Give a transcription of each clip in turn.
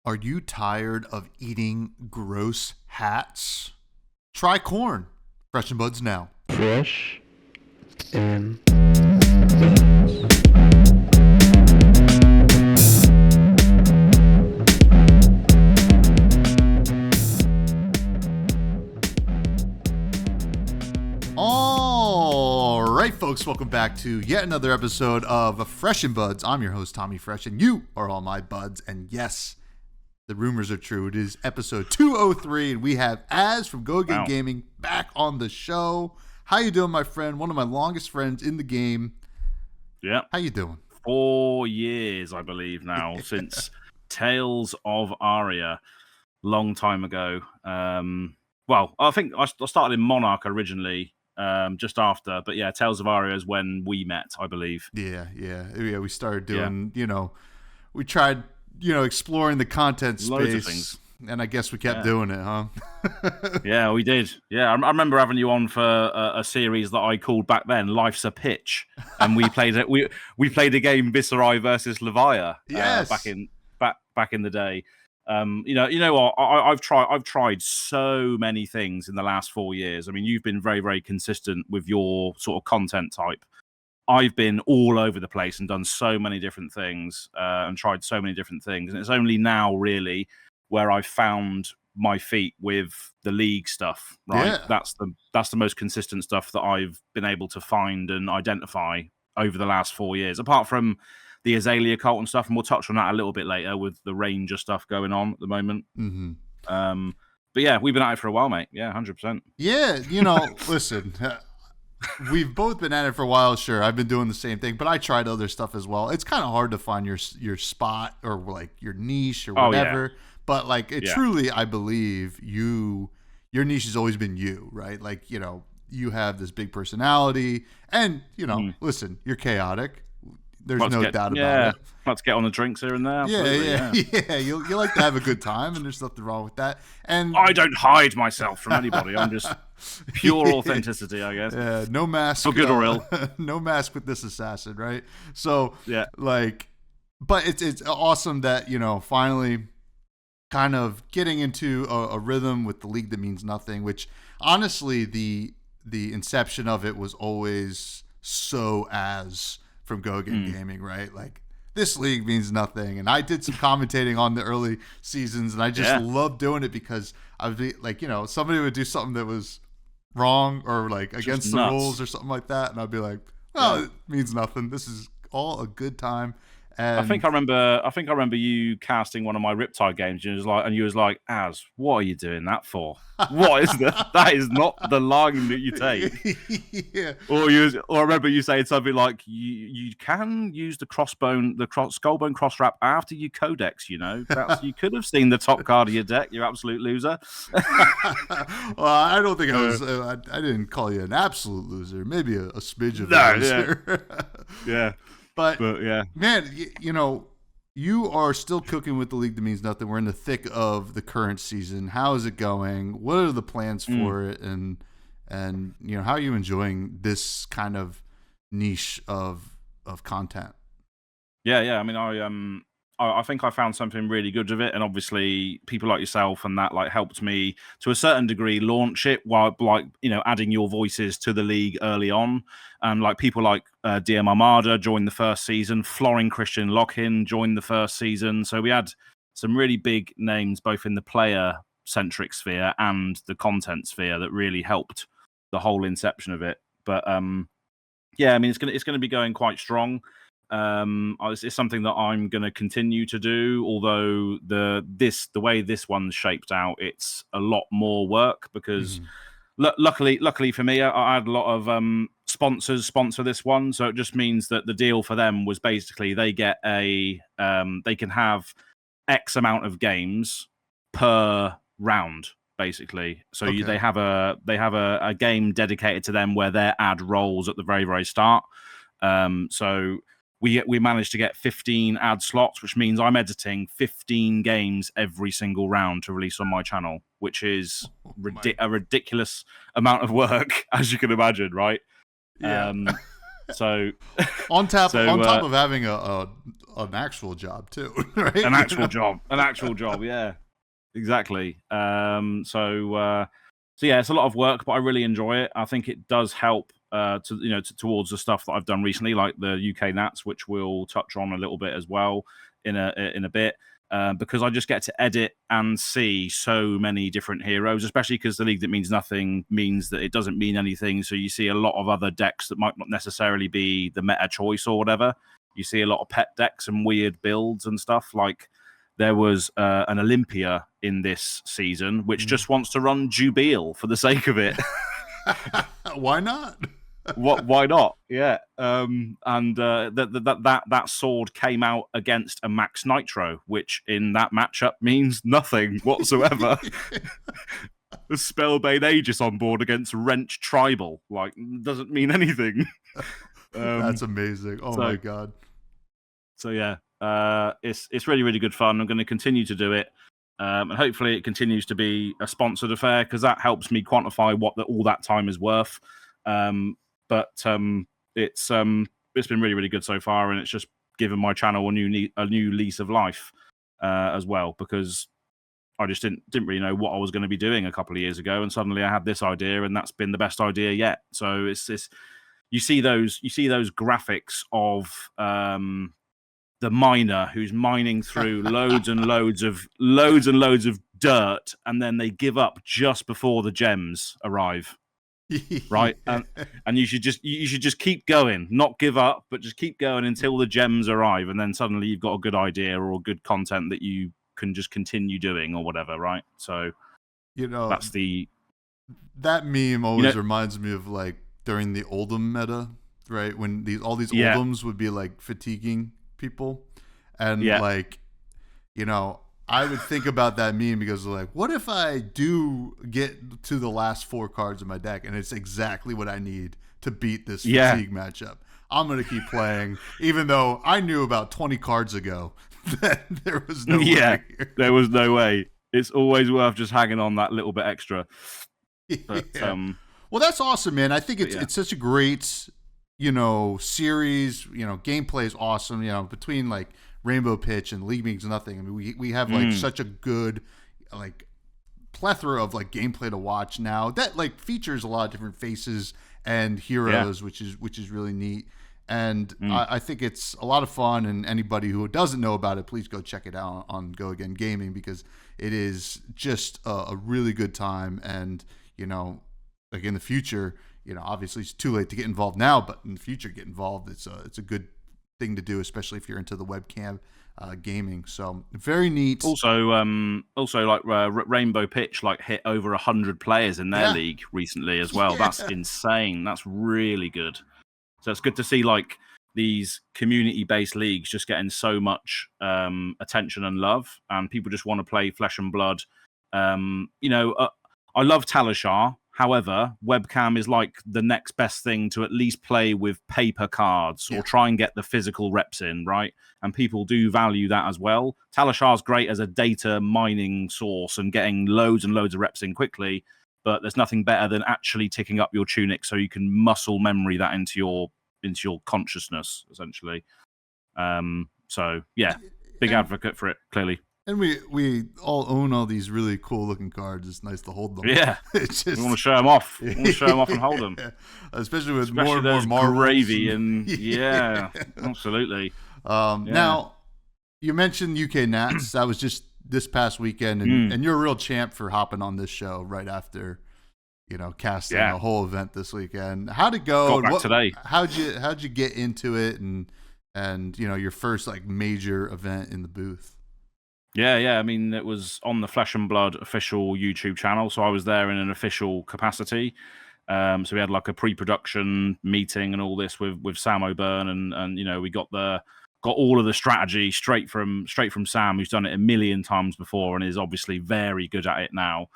Are you tired of eating gross hats? Try corn. Fresh and Buds now. Fresh and All right, folks, welcome back to yet another episode of Fresh and Buds. I'm your host, Tommy Fresh, and you are all my buds. And yes, the rumors are true. It is episode 203, and we have Azz from Go Again Gaming back on the show. How you doing, my friend? One of my longest friends in the game. Yeah. How you doing? 4 years, I believe now, since Tales of Aelia, long time ago. Well, I think I started in Monarch originally, just after. But yeah, Tales of Aelia is when we met, I believe. Yeah. We started doing, we tried, exploring the content space. Loads of things. And I guess we kept doing it, huh? Yeah, we did. Yeah, I remember having you on for a series that I called back then "Life's a Pitch," and we played it. We played a game Viserai versus Levia. Yes. Back in the day. You know what? I've tried so many things in the last 4 years. I mean, you've been very, very consistent with your sort of content type. I've been all over the place and done so many different things and tried so many different things. And it's only now really where I've found my feet with the league stuff, right? Yeah. That's the most consistent stuff that I've been able to find and identify over the last 4 years, apart from the Azalea cult and stuff. And we'll touch on that a little bit later with the Ranger stuff going on at the moment. Mm-hmm. But yeah, we've been at it for a while, mate. Yeah, 100%. Yeah, listen, we've both been at it for a while, sure. I've been doing the same thing, but I tried other stuff as well. It's kind of hard to find your spot or like your niche or whatever. Yeah. But like truly, I believe your niche has always been you, right? Like, you have this big personality and, listen, you're chaotic. There's no doubt about it. Let's get on the drinks here and there. Yeah. You like to have a good time, and there's nothing wrong with that. And I don't hide myself from anybody. I'm just pure authenticity, I guess. Yeah, no mask. For good or ill. No mask with this assassin, right? So, yeah. But it's awesome that, finally kind of getting into a rhythm with the league that means nothing, which honestly, the inception of it was always so Azz from Go Again Gaming, right? Like, this league means nothing. And I did some commentating on the early seasons, and I just loved doing it because I would be like, somebody would do something that was wrong or like against the rules or something like that, and I'd be like, well, it means nothing. This is all a good time. And I think I remember you casting one of my Riptide games. You was like, Azz, what are you doing that for? What is that? That is not the line that you take. Yeah. Or I remember you saying something like, you can use the skullbone cross wrap after you codex. You could have seen the top card of your deck. You absolute loser. Well, I don't think I was. I didn't call you an absolute loser. Maybe a smidge of a loser. Yeah. But yeah, man, you are still cooking with the league that means nothing. We're in the thick of the current season. How is it going? What are the plans for it? And how are you enjoying this kind of niche of content? Yeah. I mean, I think I found something really good with it, and obviously people like yourself and that helped me to a certain degree launch it while adding your voices to the league early on, and people like DM Armada joined the first season, Florin Christian Loughlin joined the first season, so we had some really big names both in the player centric sphere and the content sphere that really helped the whole inception of it. But yeah, I mean it's gonna be going quite strong. It's something that I'm going to continue to do, although the way this one's shaped out, it's a lot more work because luckily for me, I had a lot of sponsors sponsor this one, so it just means that the deal for them was basically they get they can have X amount of games per round, basically. So they have a game dedicated to them where their ad rolls at the very, very start. So we managed to get 15 ad slots, which means I'm editing 15 games every single round to release on my channel, which is a ridiculous amount of work, as you can imagine, right? Yeah. So on top of having an actual job too, right? An actual job, yeah, exactly. So yeah, it's a lot of work, but I really enjoy it. I think it does help towards the stuff that I've done recently, like the UK Nats, which we'll touch on a little bit as well in a bit. Because I just get to edit and see so many different heroes, especially because the League That Means Nothing means that it doesn't mean anything. So you see a lot of other decks that might not necessarily be the meta choice or whatever. You see a lot of pet decks and weird builds and stuff. Like there was an Olympia in this season, which just wants to run Jubil for the sake of it. Why not? Why not? Yeah. That sword came out against a Max Nitro, which in that matchup means nothing whatsoever. The Spellbane Aegis on board against Wrench Tribal, like, doesn't mean anything. That's amazing. Oh my god. So yeah, it's really, really good fun. I'm going to continue to do it. And hopefully it continues to be a sponsored affair, because that helps me quantify what all that time is worth. But it's been really, really good so far, and it's just given my channel a new lease of life as well, because I just didn't really know what I was going to be doing a couple of years ago, and suddenly I had this idea, and that's been the best idea yet. So it's you see those graphics of the miner who's mining through loads and loads of dirt, and then they give up just before the gems arrive. Right. And you should just keep going, not give up, but just keep going until the gems arrive, and then suddenly you've got a good idea or good content that you can just continue doing or whatever, right? So that's that meme always reminds me of like during the Oldham meta, right? When all these Oldhams would be like fatiguing people, and I would think about that meme because like, what if I do get to the last 4 cards in my deck and it's exactly what I need to beat this fatigue matchup? I'm going to keep playing, even though I knew about 20 cards ago that there was no way. There was no way. It's always worth just hanging on that little bit extra. But, well, that's awesome, man. I think it's such a great, series. Gameplay is awesome. Between like Rainbow Pitch and League Means Nothing. I mean, we have like such a good like plethora of like gameplay to watch now that like features a lot of different faces and heroes, which is really neat. And I think it's a lot of fun. And anybody who doesn't know about it, please go check it out on Go Again Gaming, because it is just a really good time. And like in the future, obviously it's too late to get involved now, but in the future, get involved. It's a good thing to do, especially if you're into the webcam gaming. So very neat. Also like Rainbow Pitch like hit over 100 players in their league recently as well. That's insane. That's really good. So it's good to see like these community-based leagues just getting so much attention and love, and people just want to play Flesh and Blood. I love Talishar. However, webcam is like the next best thing to at least play with paper cards or try and get the physical reps in, right? And people do value that as well. Talashar's great as a data mining source and getting loads and loads of reps in quickly, but there's nothing better than actually ticking up your tunic so you can muscle memory that into your consciousness, essentially. So, yeah, big advocate for it, clearly. And we all own all these really cool looking cards. It's nice to hold them. Yeah, it's just... we want to show them off. We want to show them off and hold them. Especially with more and more marbles. Gravy and absolutely. Now, you mentioned UK Nats. That was just this past weekend, and you're a real champ for hopping on this show right after, casting a whole event this weekend. How'd it go? Got back today. How'd you get into it, and your first like major event in the booth? Yeah. I mean, it was on the Flesh and Blood official YouTube channel, so I was there in an official capacity. So we had like a pre-production meeting and all this with Sam O'Byrne, and we got all of the strategy straight from Sam, who's done it a million times before and is obviously very good at it now.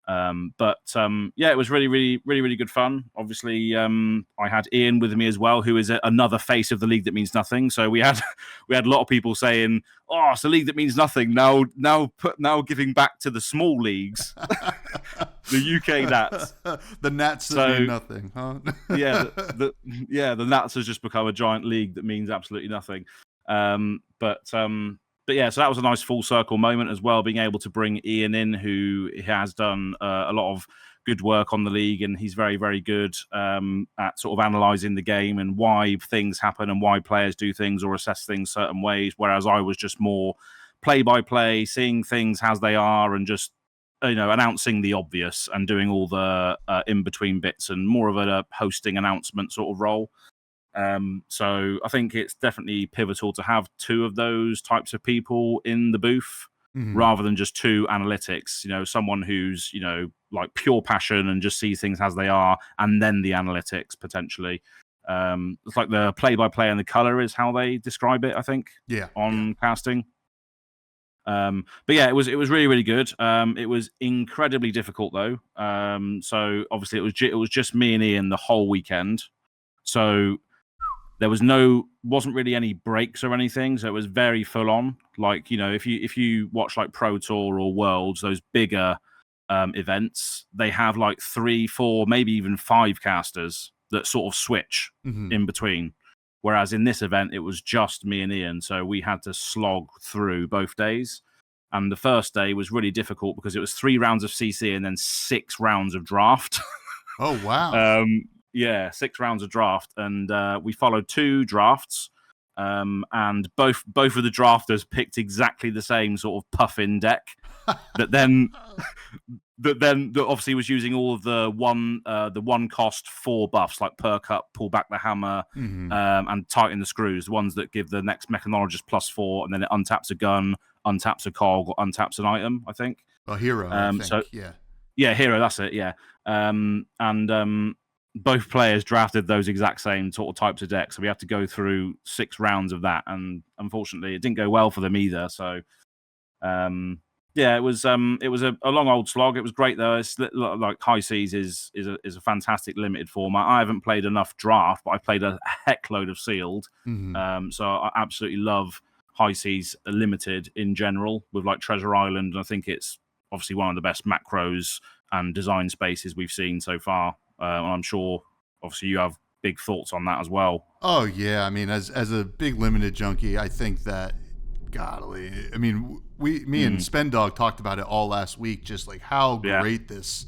It was really, really, really, really good fun. Obviously, I had Ian with me as well, who is another face of the League That Means Nothing. So we had a lot of people saying, "Oh, it's the League That Means Nothing now giving back to the small leagues." The UK Nats. The Nats that mean nothing, huh? The Nats has just become a giant league that means absolutely nothing. But yeah, so that was a nice full circle moment as well, being able to bring Ian in, who has done a lot of good work on the league, and he's very, very good at sort of analysing the game and why things happen and why players do things or assess things certain ways, whereas I was just more play-by-play, seeing things as they are and just, announcing the obvious and doing all the in-between bits and more of a hosting announcement sort of role. So I think it's definitely pivotal to have two of those types of people in the booth rather than just two analytics, someone who's, like pure passion and just sees things as they are, and then the analytics potentially. It's like the play-by-play and the color is how they describe it, I think, on casting. But yeah, it was really, really good. It was incredibly difficult though. So obviously it was just me and Ian the whole weekend. So there wasn't really any breaks or anything, so it was very full on. Like, if you watch like Pro Tour or Worlds, those bigger events, they have like 3, 4, maybe even 5 casters that sort of switch in between. Whereas in this event, it was just me and Ian, so we had to slog through both days. And the first day was really difficult because it was 3 rounds of CC and then 6 rounds of draft. Oh, wow. Yeah, 6 rounds of draft, and we followed 2 drafts, and both of the drafters picked exactly the same sort of puffin deck that then obviously was using all of the one cost 4 buffs like perk up, pull back the hammer, and tighten the screws, the ones that give the next mechanologist +4, and then it untaps a gun, untaps a cog, or untaps an item, I think. A hero, I think. Yeah, hero, that's it, yeah. Both players drafted those exact same sort of types of decks, so we had to go through 6 rounds of that, and unfortunately, it didn't go well for them either. So, yeah, it was a long old slog. It was great though. It's like High Seas is a fantastic limited format. I haven't played enough draft, but I've played a heckload of sealed. So I absolutely love High Seas limited in general with like Treasure Island. And I think it's obviously one of the best macros and design spaces we've seen so far. I'm sure, obviously, you have big thoughts on that as well. Oh yeah, I mean, as a big limited junkie, I think that, godly, I mean, me and Spendog talked about it all last week, just like how great this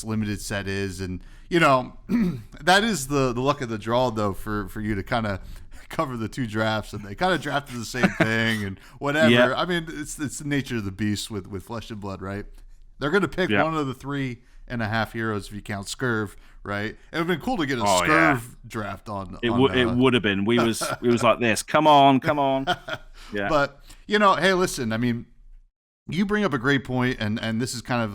limited set is, and that is the luck of the draw though for you to kind of cover the 2 drafts, and they kind of drafted the same thing and whatever. Yep. I mean, it's the nature of the beast with Flesh and Blood, right? They're going to pick one of the 3.5 heroes if you count Scurv, right? It would have been cool to get a Scurv draft on. It would have been. We was like this. Come on. Yeah. But hey, listen. I mean, you bring up a great point, and this is kind of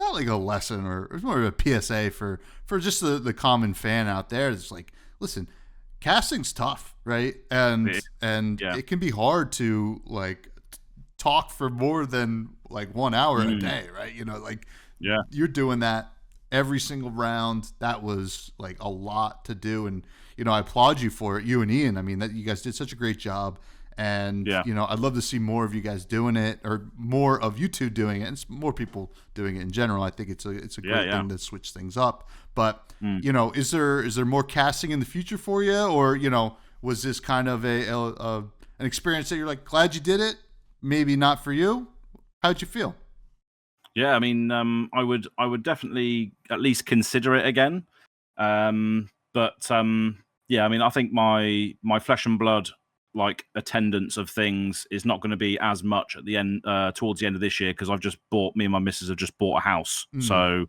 not like a lesson or it's more of a PSA for just the common fan out there. It's like, listen, casting's tough, right? And it can be hard to like talk for more than like 1 hour a day, right? You're doing that every single round. That was like a lot to do, and I applaud you for it, you and Ian. I mean, that you guys did such a great job, and I'd love to see more of you guys doing it, or more of you two doing it, and more people doing it in general. I think it's a great thing to switch things up. But is there more casting in the future for you, or was this kind of an experience that you're like glad you did it? Maybe not for you. How'd you feel? Yeah, I mean, I would definitely at least consider it again. But yeah, I mean, I think my Flesh and Blood like attendance of things is not going to be as much at the end towards the end of this year, because me and my missus have just bought a house. So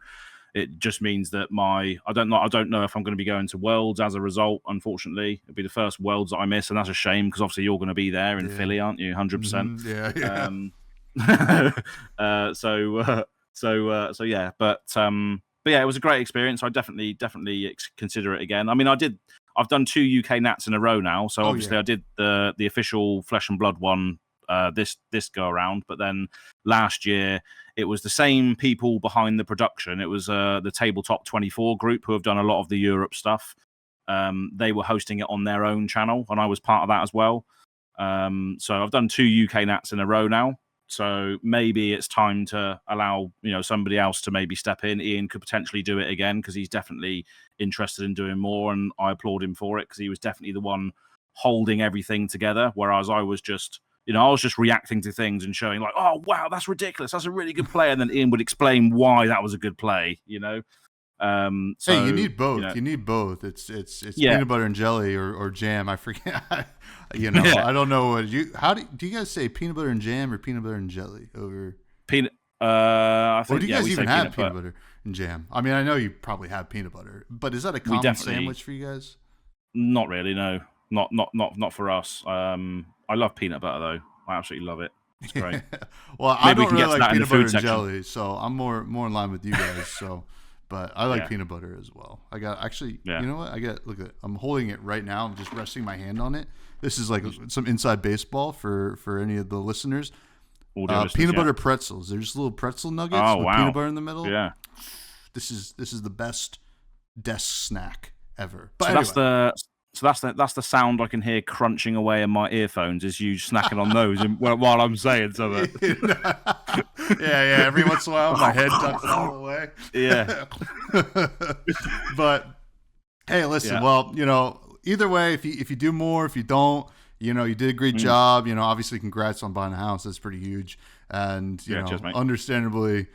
it just means that I don't know if I'm going to be going to Worlds as a result. Unfortunately, it'll be the first Worlds that I miss, and that's a shame because obviously you're going to be there in Philly, aren't you? 100%. Yeah. So yeah, but yeah, it was a great experience. I definitely consider it again. I mean, I've done 2 UK Nats in a row now, so obviously I did the official Flesh and Blood one this go around, but then last year it was the same people behind the production. It was the Tabletop 24 group who have done a lot of the Europe stuff. They were hosting it on their own channel, and I was part of that as well. So I've done 2 UK Nats in a row now. So maybe it's time to allow somebody else to maybe step in. Ian could potentially do it again because he's definitely interested in doing more, and I applaud him for it because he was definitely the one holding everything together, whereas I was just reacting to things and showing like, oh wow, that's ridiculous, that's a really good play, and then Ian would explain why that was a good play. So hey, you need both. You need both. It's peanut butter and jelly or jam. I forget. I don't know what do you guys say peanut butter and jam or peanut butter and jelly over peanut? I think. Or do you guys even have peanut butter and jam? I mean, I know you probably have peanut butter, but is that a common sandwich for you guys? Not really. No, not for us. I love peanut butter though. I absolutely love it. It's great. Well, I don't really like peanut butter and jelly, so I'm more in line with you guys. So. But I like peanut butter as well. I got you know what? Look at it. I'm holding it right now. I'm just resting my hand on it. This is like some inside baseball for any of the listeners. Peanut butter pretzels. They're just little pretzel nuggets with peanut butter in the middle. Yeah. This is the best desk snack ever. But anyway. That's the sound I can hear crunching away in my earphones is you snacking on those while I'm saying something. yeah. Every once in a while, my head ducks out of the way. Yeah. But hey, listen. Well, either way, if you do more, if you don't, you did a great job. Obviously, congrats on buying a house. That's pretty huge. And understandably,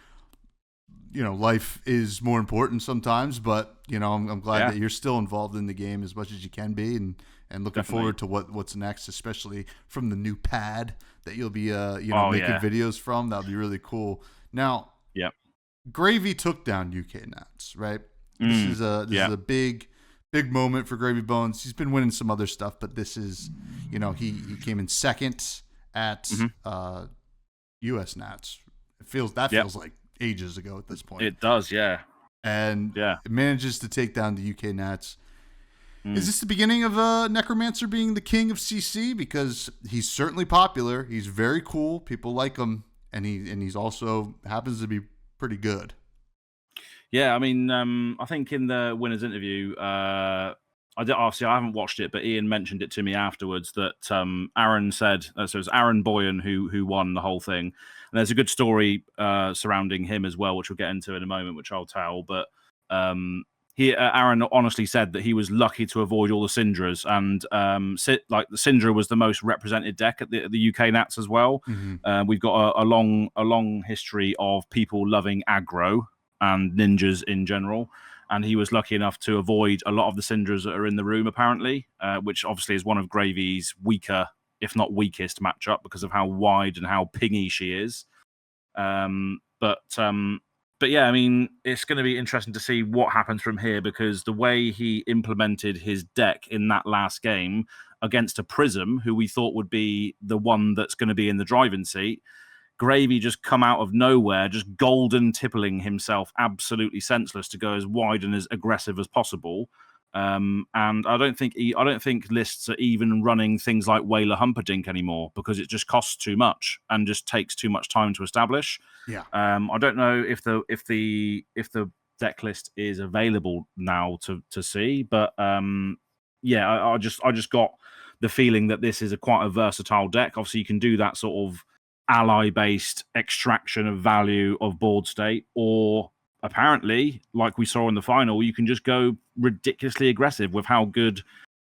life is more important sometimes, but I'm glad that you're still involved in the game as much as you can be, and looking forward to what's next, especially from the new pad that you'll be making videos from. That'll be really cool. Now, Gravy took down UK Nats, right? This is a big moment for Gravy Bones. He's been winning some other stuff, but this is he came in second at US Nats. It feels like ages ago at this point. It does, yeah. And it manages to take down the UK Nats. Is this the beginning of Necromancer being the king of CC? Because he's certainly popular. He's very cool. People like him, and he's also happens to be pretty good. Yeah, I mean, I think in the winner's interview, I haven't watched it, but Ian mentioned it to me afterwards that Aaron said, so it was Aaron Boyan who won the whole thing. And there's a good story surrounding him as well, which we'll get into in a moment, which I'll tell. But Aaron honestly said that he was lucky to avoid all the Syndras, and the Syndra was the most represented deck at the UK Nats as well. Mm-hmm. We've got a long history of people loving aggro and ninjas in general. And he was lucky enough to avoid a lot of the Syndras that are in the room, apparently, which obviously is one of Gravy's weaker, if not weakest, matchup because of how wide and how pingy she is. But yeah, I mean, it's going to be interesting to see what happens from here because the way he implemented his deck in that last game against a Prism, who we thought would be the one that's going to be in the driving seat, Gravy just come out of nowhere, just golden tippling himself absolutely senseless to go as wide and as aggressive as possible. And I don't think lists are even running things like Whaler Humperdinck anymore because it just costs too much and just takes too much time to establish. Yeah. I don't know if the deck list is available now to see, but I just got the feeling that this is quite a versatile deck. Obviously, you can do that sort of ally-based extraction of value of board state, or apparently, like we saw in the final, you can just go ridiculously aggressive with how good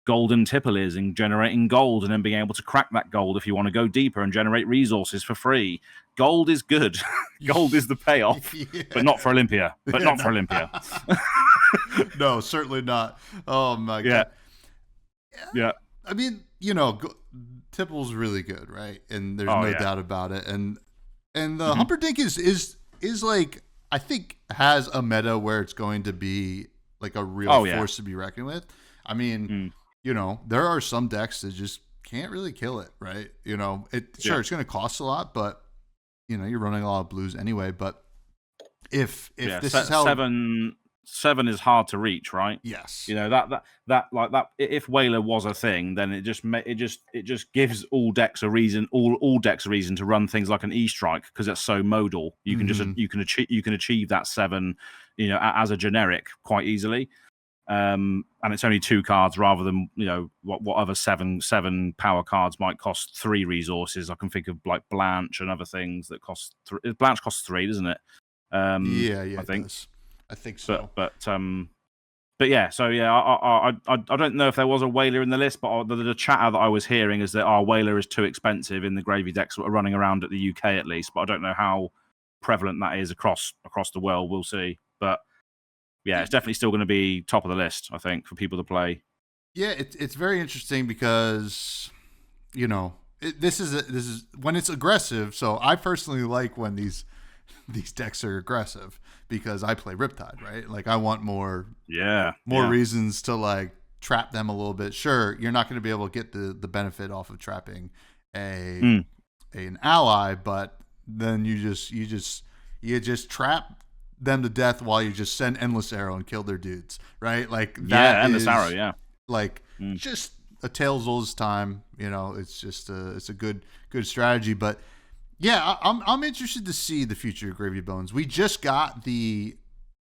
Golden Tipple is in generating gold and then being able to crack that gold if you want to go deeper and generate resources for free. Gold is good. Gold is the payoff, but not for Olympia. For Olympia. No, certainly not. Oh, my God. Yeah. I mean, Tipple's really good, right? And there's no doubt about it. And the Humperdinck is like, I think has a meta where it's going to be like a real force to be reckoned with. I mean, there are some decks that just can't really kill it, right? It's going to cost a lot, but you're running a lot of blues anyway. But if this is how seven is hard to reach, right? Yes. That if Whaler was a thing, then it just gives all decks a reason to run things like an E-Strike because it's so modal. You can you can achieve that 7, as a generic quite easily. and it's only 2 cards rather than what other seven power cards might cost 3 resources. I can think of like Blanche and other things that cost Blanche costs 3, doesn't it? Yeah, I think. it does. I think so. But yeah, so yeah, I don't know if there was a whaler in the list, but the chatter that I was hearing is that our whaler is too expensive in the gravy decks that are running around at the UK at least. But I don't know how prevalent that is across the world. We'll see. But yeah, it's definitely still going to be top of the list, I think, for people to play. Yeah, it's very interesting because this is when it's aggressive. So I personally like when these decks are aggressive because I play Riptide, right? Like I want more reasons to like trap them a little bit. Sure, you're not going to be able to get the benefit off of trapping an ally, but then you just trap them to death while you just send endless arrow and kill their dudes, right? Like that endless arrow, like just a tale as old as time. It's just it's a good strategy, but. Yeah, I'm interested to see the future of Gravy Bones. We just got the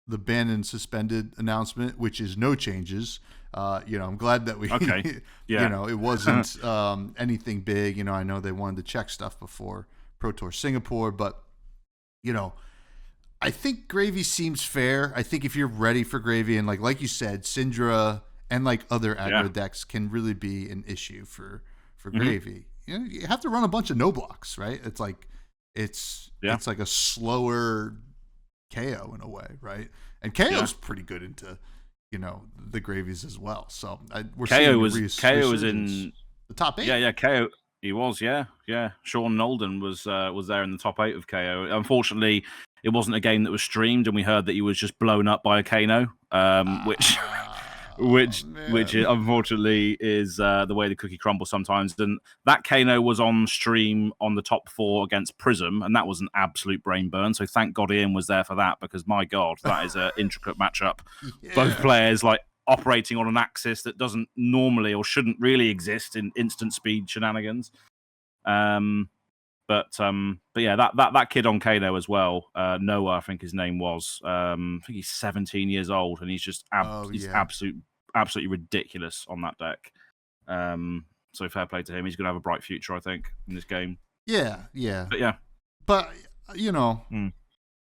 banned and suspended announcement, which is no changes. I'm glad that we, it wasn't anything big. I know they wanted to check stuff before Pro Tour Singapore, but I think Gravy seems fair. I think if you're ready for Gravy and like you said, Syndra and like other aggro decks can really be an issue for Gravy. You have to run a bunch of no blocks, right? It's like it's like a slower KO in a way, right? And KO's pretty good into the gravies as well. So we're KO was in the top 8. Yeah, KO. He was, yeah. Sean Nolden was there in the top 8 of KO. Unfortunately, it wasn't a game that was streamed, and we heard that he was just blown up by a Kano, which unfortunately is the way the cookie crumbles sometimes. And that Kano was on stream on the top 4 against Prism, and that was an absolute brain burn. So thank God Ian was there for that, because my God, that is an intricate matchup. Yeah. Both players like operating on an axis that doesn't normally or shouldn't really exist in instant speed shenanigans. But yeah, that kid on Kano as well, Noah, I think his name was. I think he's 17 years old, and he's just absolutely ridiculous on that deck. So fair play to him. He's going to have a bright future, I think, in this game. Yeah. But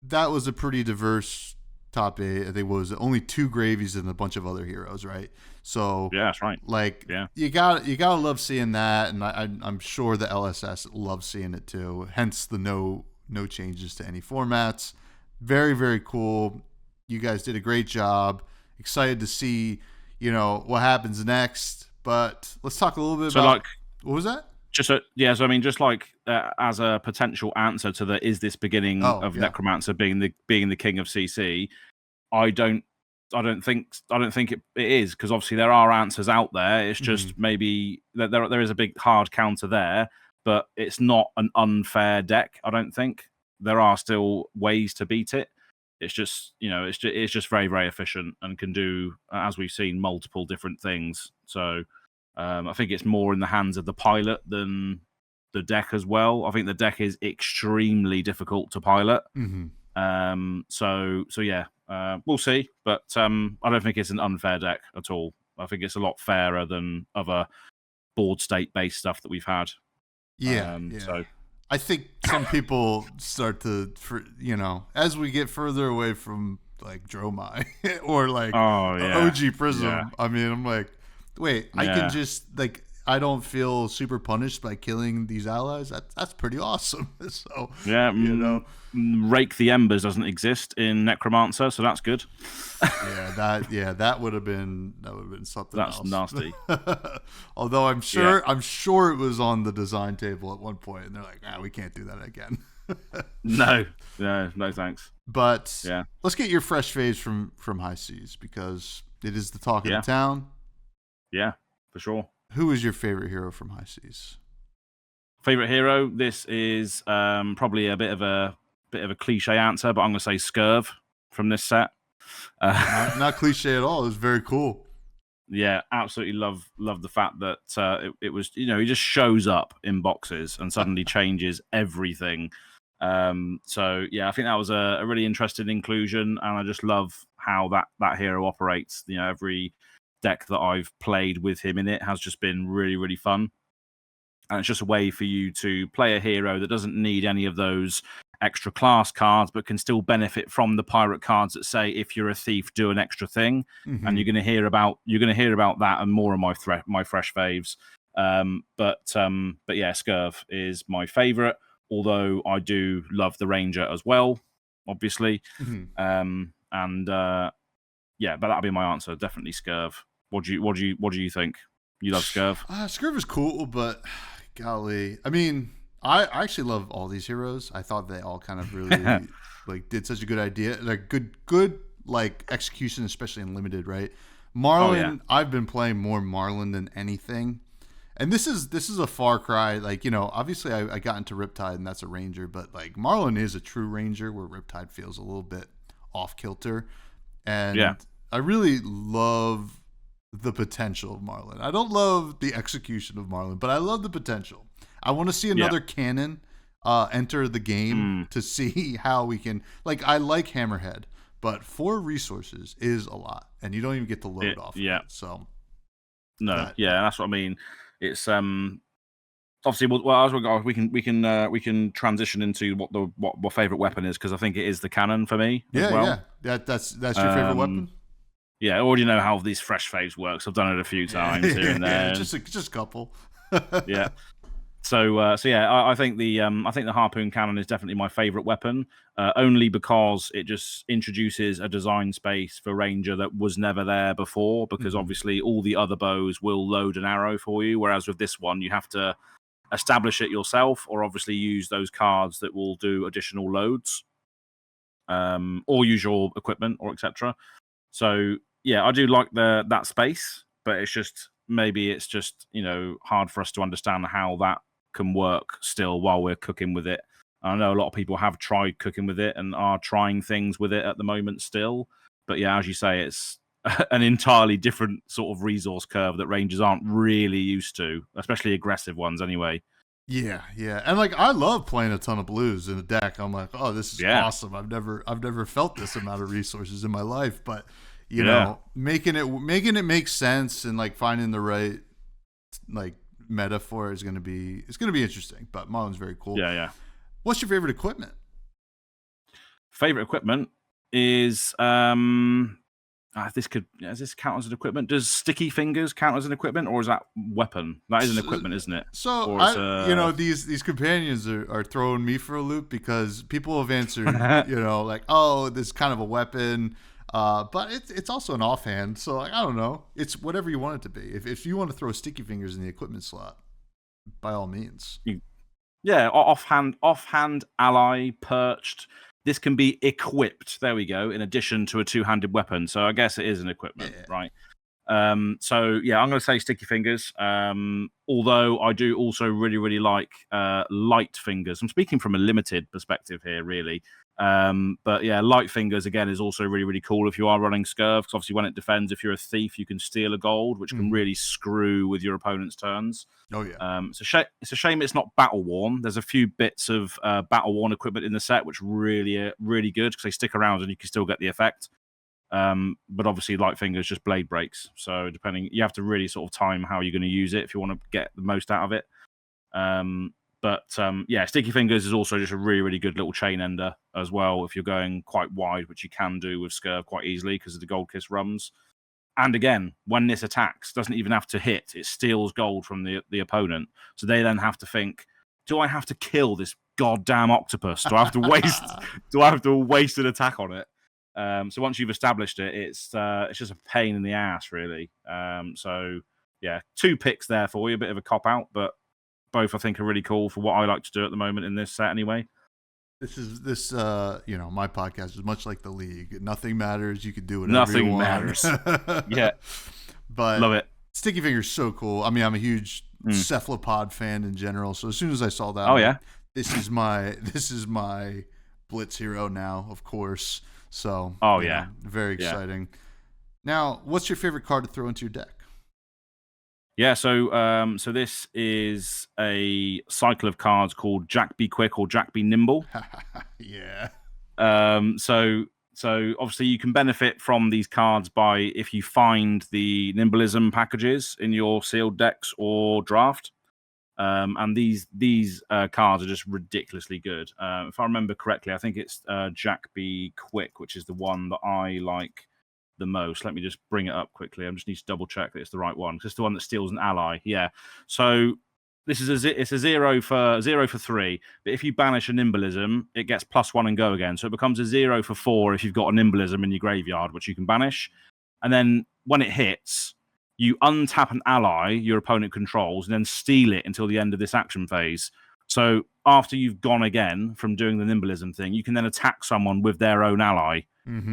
that was a pretty diverse top 8. I think it was only 2 gravies and a bunch of other heroes, right? So yeah, that's right. Like, you gotta love seeing that, and I'm sure the LSS loves seeing it too. Hence the no changes to any formats. Very, very cool. You guys did a great job. Excited to see what happens next. But let's talk a little bit about what was that? So I mean, just like as a potential answer to the is this beginning of Necromancer being the king of CC, I don't think it is, because obviously there are answers out there. It's just maybe that there is a big hard counter there, but it's not an unfair deck. I don't think there are still ways to beat it. It's just it's just very, very efficient and can do, as we've seen, multiple different things. So I think it's more in the hands of the pilot than the deck as well. I think the deck is extremely difficult to pilot. So yeah, we'll see. But I don't think it's an unfair deck at all. I think it's a lot fairer than other board state based stuff that we've had. So I think some people start to, as we get further away from like Dromai or like OG Prism. Yeah. I mean, I'm like, wait, I can just like, I don't feel super punished by killing these allies. That's pretty awesome. So Rake the Embers doesn't exist in Necromancer, so that's good. that would have been something. That's else. Nasty. Although I'm sure it was on the design table at one point, and they're like, we can't do that again. No thanks. But let's get your fresh faves from High Seas, because it is the talk of the town. Yeah, for sure. Who is your favorite hero from High Seas? Favorite hero? This is probably a bit of a cliche answer, but I'm going to say Scurv from this set. Not cliche at all. It was very cool. Yeah, absolutely love the fact that it was, he just shows up in boxes and suddenly changes everything. So yeah, I think that was a really interesting inclusion, and I just love how that hero operates. You know, every deck that I've played with him in it has just been really, really fun. And it's just a way for you to play a hero that doesn't need any of those extra class cards, but can still benefit from the pirate cards that say, if you're a thief, do an extra thing. Mm-hmm. And you're going to hear about that and more of my fresh faves. But yeah, Scurv is my favorite. Although I do love the Ranger as well, obviously. Mm-hmm. Yeah, but that'll be my answer. Definitely Scurv. What do you think? You love Scurv? Scurv is cool, but golly, I mean, I actually love all these heroes. I thought they all kind of really like did such a good idea, like good like execution, especially in limited, right? Marlin, I've been playing more Marlin than anything. And this is a far cry. Like, you know, obviously I got into Riptide and that's a Ranger, but like Marlin is a true Ranger where Riptide feels a little bit off kilter. And I really love the potential of Marlin. I don't love the execution of Marlin, but I love the potential. I want to see another cannon enter the game to see how we can, like, I like Hammerhead, but 4 resources is a lot and you don't even get to load off. Yeah. Of it, so that's what I mean. It's obviously we can transition into what my favorite weapon is, because I think it is the cannon for me as well. Yeah, that's your favorite weapon. Yeah, I already know how these fresh faves works. I've done it a few times here and there. Just a couple. Yeah. So I think the harpoon cannon is definitely my favorite weapon, only because it just introduces a design space for Ranger that was never there before. Because obviously all the other bows will load an arrow for you, whereas with this one you have to establish it yourself, or obviously use those cards that will do additional loads, or use your equipment or etc. So yeah, I do like that space, but it's just hard for us to understand how that can work still while we're cooking with it. I know a lot of people have tried cooking with it and are trying things with it at the moment still, but yeah, as you say, it's an entirely different sort of resource curve that Rangers aren't really used to, especially aggressive ones anyway. Yeah, and like I love playing a ton of blues in a deck. I'm like, oh, this is awesome. I've never felt this amount of resources in my life, but you know, making it make sense and like finding the right like metaphor is gonna be interesting. But Marlin's very cool. Yeah. What's your favorite equipment? Favorite equipment is does this count as an equipment? Does sticky fingers count as an equipment, or is that weapon? That is an equipment, isn't it? So these companions are throwing me for a loop, because people have answered like, oh, this is kind of a weapon. But it's also an offhand, so like, I don't know. It's whatever you want it to be. If you want to throw sticky fingers in the equipment slot, by all means. Offhand, ally, perched. This can be equipped. There we go. In addition to a 2-handed weapon, so I guess it is an equipment, right? So yeah, I'm going to say sticky fingers. Although I do also really, really like light fingers. I'm speaking from a limited perspective here, really. But yeah, light fingers again is also really, really cool if you are running Scurv, because obviously when it defends, if you're a thief, you can steal a gold, which can really screw with your opponent's turns. Oh yeah. It's a shame it's not battle worn. There's a few bits of battle worn equipment in the set which really are really good, because they stick around and you can still get the effect. But obviously light fingers just blade breaks, so you have to really sort of time how you're going to use it if you want to get the most out of it. Yeah, sticky fingers is also just a really, really good little chain ender as well if you're going quite wide, which you can do with Scurv quite easily because of the gold kiss rums. And again, when this attacks, doesn't even have to hit, it steals gold from the opponent, so they then have to think, do I have to kill this goddamn octopus? Do I have to waste an attack on it? So once you've established it, it's just a pain in the ass, really. So yeah, 2 picks there for you, a bit of a cop out, but both I think are really cool for what I like to do at the moment in this set anyway. My podcast is much like the league. Nothing matters. You can do whatever you want. Nothing matters. Yeah, but love it. Sticky fingers so cool. I mean, I'm a huge cephalopod fan in general. So as soon as I saw that, this is my Blitz hero now, of course. So very exciting. Now, what's your favorite card to throw into your deck? Yeah, so this is a cycle of cards called Jack Be Quick or Jack Be Nimble. Yeah. So So obviously you can benefit from these cards by if you find the Nimblism packages in your sealed decks or draft. And these cards are just ridiculously good. If I remember correctly, I think it's Jack B. Quick, which is the one that I like the most. Let me just bring it up quickly. I just need to double check that it's the right one. It's the one that steals an ally. Yeah. So this is it's a 0 for 3. But if you banish a Nimblism, it gets +1 and go again. So it becomes a 0 for 4 if you've got a Nimblism in your graveyard, which you can banish. And then when it hits, you untap an ally your opponent controls and then steal it until the end of this action phase. So after you've gone again from doing the Nimblism thing, you can then attack someone with their own ally,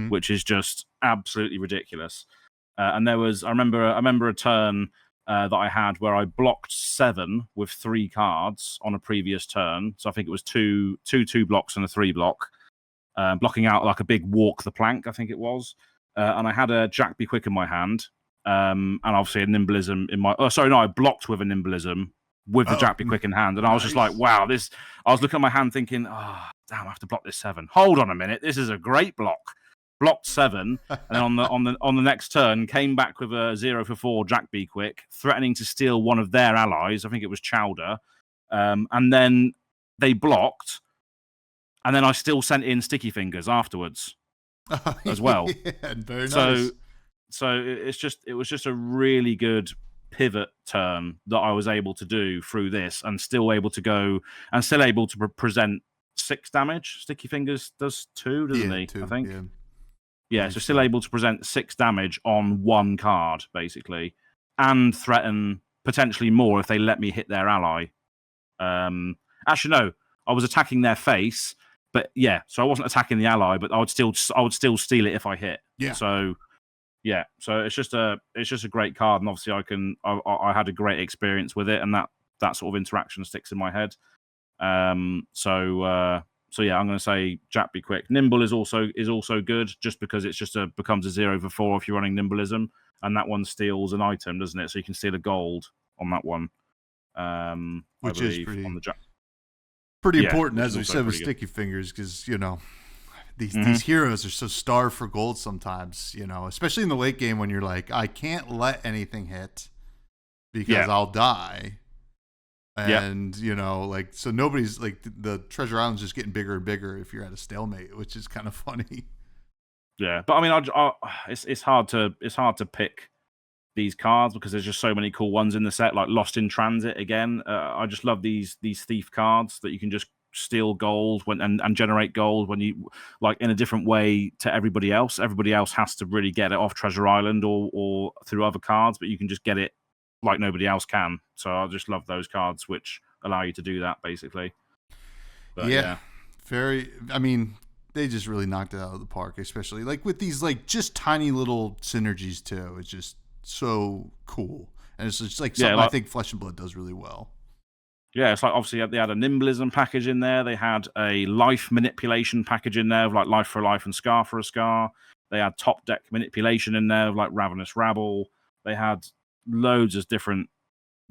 which is just absolutely ridiculous. And I remember a turn that I had where I blocked 7 with 3 cards on a previous turn. So I think it was two blocks and a 3 block, blocking out like a big walk the plank, I think it was. And I had a Jack Be Quick in my hand. And obviously a Nimblism in my... I blocked with a Nimblism with the Jack Be Quick in hand. And I was just like, wow, this... I was looking at my hand thinking, damn, I have to block this 7. Hold on a minute, this is a great block. Blocked 7, and then on the next turn, came back with a 0 for 4 Jack Be Quick, threatening to steal one of their allies. I think it was Chowder. And then they blocked, and then I still sent in Sticky Fingers afterwards as well. Yeah, very nice. So it was just a really good pivot turn that I was able to do through this, and still able to present 6 damage. Sticky Fingers does 2, doesn't he? 2, I think. Yeah. Yeah, so still able to present 6 damage on 1 card, basically, and threaten potentially more if they let me hit their ally. Actually, no, I was attacking their face, but yeah, so I wasn't attacking the ally, but I would still steal it if I hit. Yeah. So yeah, so it's just a great card, and obviously I had a great experience with it, and that sort of interaction sticks in my head. So yeah, I'm going to say Jack Be Quick. Nimble is also good, just because it's becomes a 0 for 4 if you're running Nimblism, and that one steals an item, doesn't it? So you can steal a gold on that one. Which is pretty on the pretty important, as we said with Sticky Fingers, because these heroes are so starved for gold sometimes. Especially in the late game when you're like, I can't let anything hit because I'll die. And, so nobody's like the Treasure Island's just getting bigger and bigger if you're at a stalemate, which is kind of funny. Yeah. But I mean, it's hard to pick these cards because there's just so many cool ones in the set, like Lost in Transit again. I just love these thief cards that you can just steal gold and generate gold when you like in a different way to everybody else. Everybody else has to really get it off Treasure Island or through other cards, but you can just get it like nobody else can. So I just love those cards which allow you to do that, basically. But, yeah. I mean, they just really knocked it out of the park, especially like with these like just tiny little synergies too. It's just so cool. And it's just like something I think Flesh and Blood does really well. Yeah, it's like obviously they had a Nimblism package in there. They had a life manipulation package in there of like Life for a Life and Scar for a Scar. They had top deck manipulation in there of like Ravenous Rabble. They had loads of different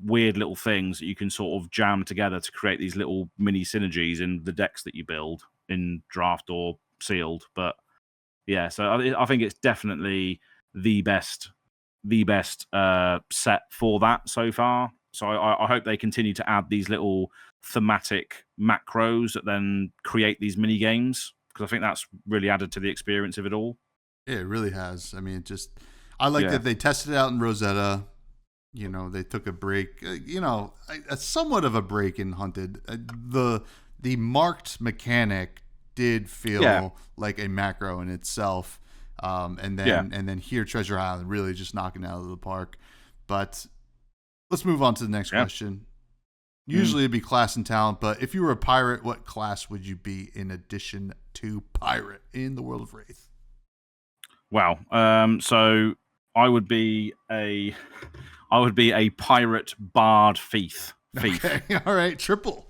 weird little things that you can sort of jam together to create these little mini synergies in the decks that you build in draft or sealed. But yeah, so I think it's definitely the best set for that so far. So I hope they continue to add these little thematic macros that then create these mini games, because I think that's really added to the experience of it all. Yeah, it really has. I mean, I like that they tested it out in Rosetta. They took a break. Somewhat of a break in Hunted. The marked mechanic did feel like a macro in itself, and then here Treasure Island really just knocking it out of the park. But let's move on to the next question. Usually it'd be class and talent, but if you were a pirate, what class would you be in addition to pirate in the World of Wraith? Wow. So I would be a pirate bard thief. Okay. All right. Triple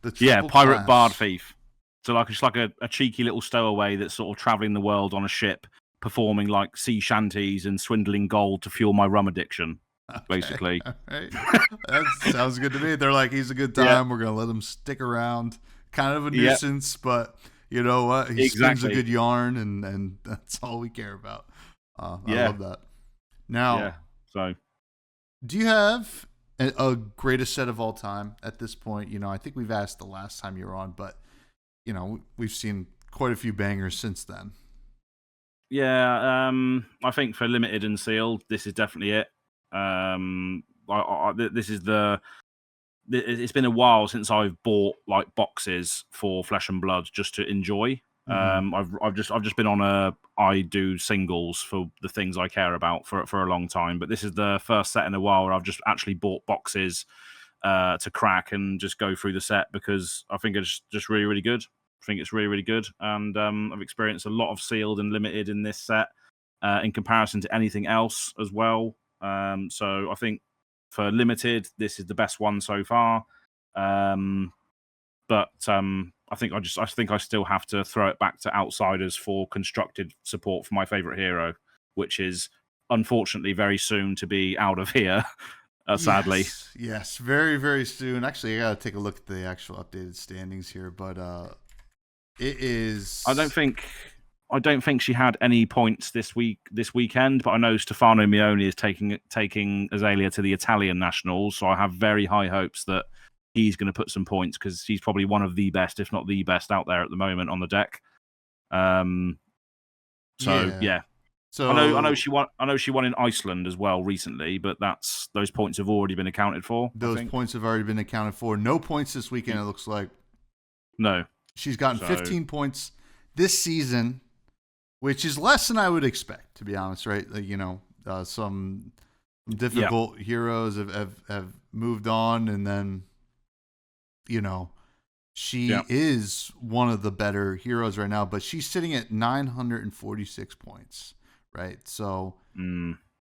pirate class. Bard thief. So just like a cheeky little stowaway that's sort of traveling the world on a ship, performing like sea shanties and swindling gold to fuel my rum addiction. Okay. Basically. All right. That sounds good to me. They're like, he's a good time. We're gonna let him stick around. Kind of a nuisance, but You know what? He spins a Exactly. good yarn, and that's all we care about. I Yeah. love that. Now, Yeah. So do you have a greatest set of all time at this point? You know, I think we've asked the last time you were on, but you know, we've seen quite a few bangers since then. yeah, I think for limited and sealed, this is definitely it. This is it's been a while since I've bought like boxes for Flesh and Blood just to enjoy. I've just been on I do singles for the things I care about for a long time, but this is the first set in a while where I've just actually bought boxes to crack and just go through the set because I think it's just really, really good. I think it's really, really good, and I've experienced a lot of sealed and limited in this set in comparison to anything else as well. So I think for limited, this is the best one so far. But I think I still have to throw it back to Outsiders for constructed support for my favorite hero, which is unfortunately very soon to be out of here. Sadly, Yes, very, very soon. Actually, I gotta take a look at the actual updated standings here, but it is. I don't think she had any points this weekend, but I know Stefano Mione is taking Azalea to the Italian nationals, so I have very high hopes that he's going to put some points because he's probably one of the best, if not the best, out there at the moment on the deck. Yeah. So I know she won. I know she won in Iceland as well recently, but those points have already been accounted for. Those points have already been accounted for. No points this weekend. It looks like. No, she's gotten 15 points this season, which is less than I would expect, to be honest. Right? Like, you know, some difficult heroes have moved on, and then, you know, she is one of the better heroes right now, but she's sitting at 946 points. Right, so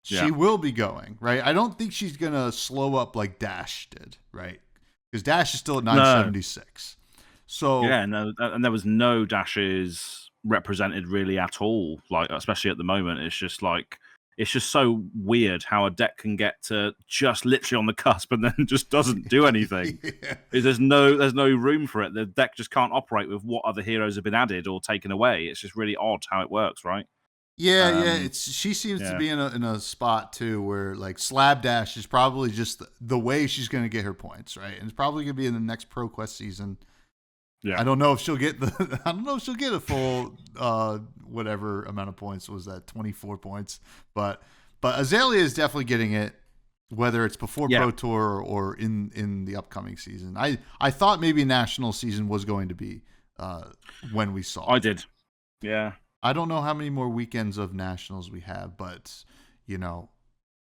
she will be going, right? I don't think she's going to slow up like Dash did, right? Because Dash is still at 976. No. So yeah, no, and there was no Dashes represented really at all, like especially at the moment. It's just so weird how a deck can get to just literally on the cusp and then just doesn't do anything. There's no room for it. The deck just can't operate with what other heroes have been added or taken away. It's just really odd how it works, right? Yeah. She seems to be in a spot too where like Slab Dash is probably just the way she's going to get her points, right? And it's probably going to be in the next Pro Quest season. Yeah, I don't know if she'll get a full whatever amount of points. Was that 24 points? But Azalea is definitely getting it, whether it's before Pro Tour or in the upcoming season. I thought maybe national season was going to be when we saw. I did, yeah. I don't know how many more weekends of nationals we have, but you know,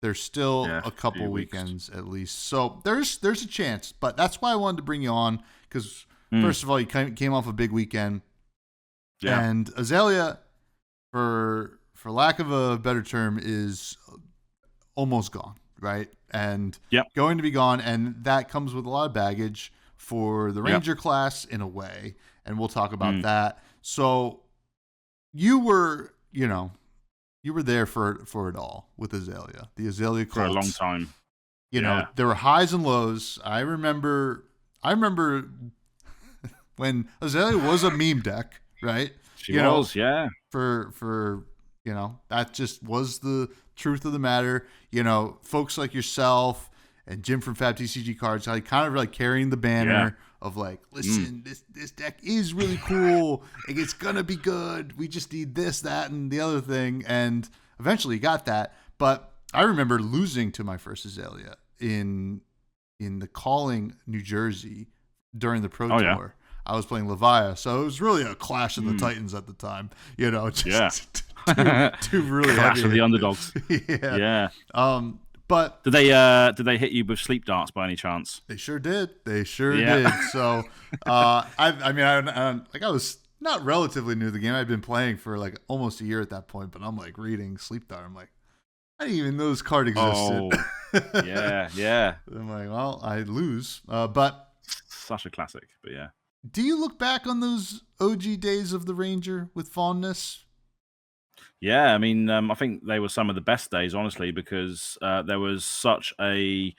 there's still a couple weekends at least. So there's a chance, but that's why I wanted to bring you on because first of all, you came off a big weekend, and Azalea, for lack of a better term, is almost gone, right? And going to be gone, and that comes with a lot of baggage for the Ranger class in a way, and we'll talk about that. So. You were there for it all with Azalea, the Azalea Colts. For a long time. You know, there were highs and lows. I remember when Azalea was a meme deck, right? She was. For you know, that just was the truth of the matter. You know, folks like yourself and Jim from Fab TCG Cards, kind of like carrying the banner of like, listen, this deck is really cool. Like, it's gonna be good. We just need this, that, and the other thing. And eventually got that. But I remember losing to my first Azalea in the Calling, New Jersey during the Pro Tour. Yeah. I was playing Levia, so it was really a clash of the Titans at the time. You know, just two really clash heavy of the underdogs. Yeah. But did they hit you with sleep darts by any chance? They sure did. Did. So, I was not relatively new to the game. I'd been playing for like almost a year at that point. But I'm like reading sleep dart. I'm like, I didn't even know this card existed. Oh, yeah. I'm like, well, I lose. But such a classic. But yeah. Do you look back on those OG days of the Ranger with fondness? Yeah, I mean, I think they were some of the best days, honestly, because there was such a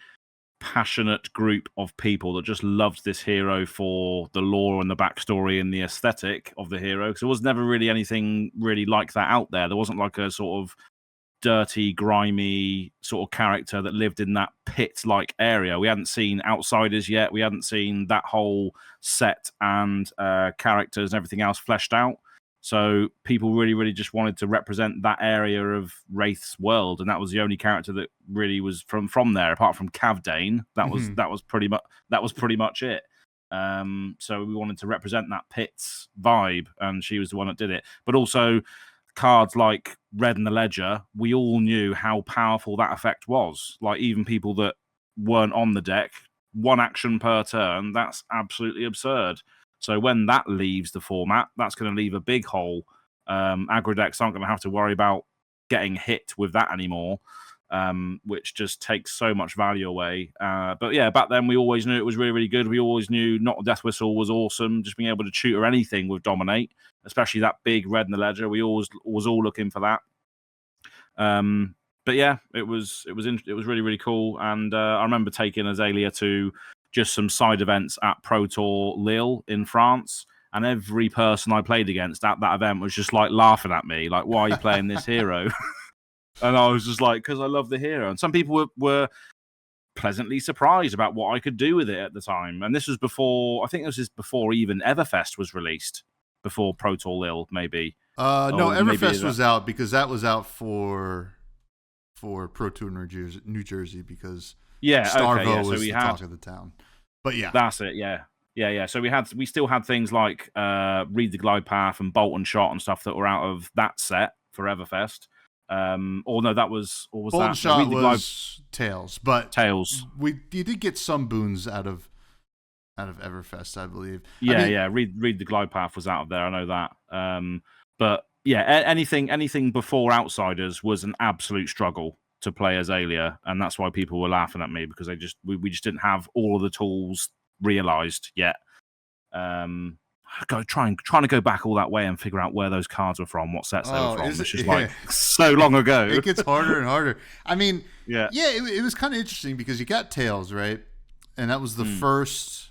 passionate group of people that just loved this hero for the lore and the backstory and the aesthetic of the hero. Because there was never really anything really like that out there. There wasn't like a sort of dirty, grimy sort of character that lived in that pit-like area. We hadn't seen Outsiders yet. We hadn't seen that whole set and characters and everything else fleshed out. So people really, really just wanted to represent that area of Wraith's world, and that was the only character that really was from there, apart from Cavdane. That was pretty much it. So we wanted to represent that Pit's vibe, and she was the one that did it. But also cards like Red and the Ledger, we all knew how powerful that effect was. Like even people that weren't on the deck, 1 action per turn, that's absolutely absurd. So when that leaves the format, that's going to leave a big hole. Aggro decks aren't going to have to worry about getting hit with that anymore, which just takes so much value away. But yeah, back then we always knew it was really, really good. We always knew Not a Death Whistle was awesome. Just being able to tutor anything with Dominate, especially that big Red in the Ledger. We always was all looking for that. But yeah, it was really, really cool. And I remember taking Azalea to just some side events at Pro Tour Lille in France, and every person I played against at that event was just like laughing at me, like, why are you playing this hero? And I was just like, because I love the hero. And some people were pleasantly surprised about what I could do with it at the time. And this was before, I think this is before even Everfest was released, before Pro Tour Lille, maybe. No, Everfest was out, because that was out for Pro Tour New Jersey, because Starvo was the talk of the town. But yeah, that's it. Yeah. So we still had things like Read the Glide Path and Bolton Shot and stuff that were out of that set for Everfest. Or no, that was Bolton that Shot was Tails, but Tails. You did get some boons out of Everfest, I believe. Yeah. Read the Glide Path was out of there. I know that. But yeah, anything before Outsiders was an absolute struggle to play Aelia, and that's why people were laughing at me, because we just didn't have all of the tools realized yet. Trying to go back all that way and figure out where those cards were from, what sets they were from. It's just like so long ago. It gets harder and harder. I mean, yeah, it was kind of interesting, because you got Tails, right? And that was the first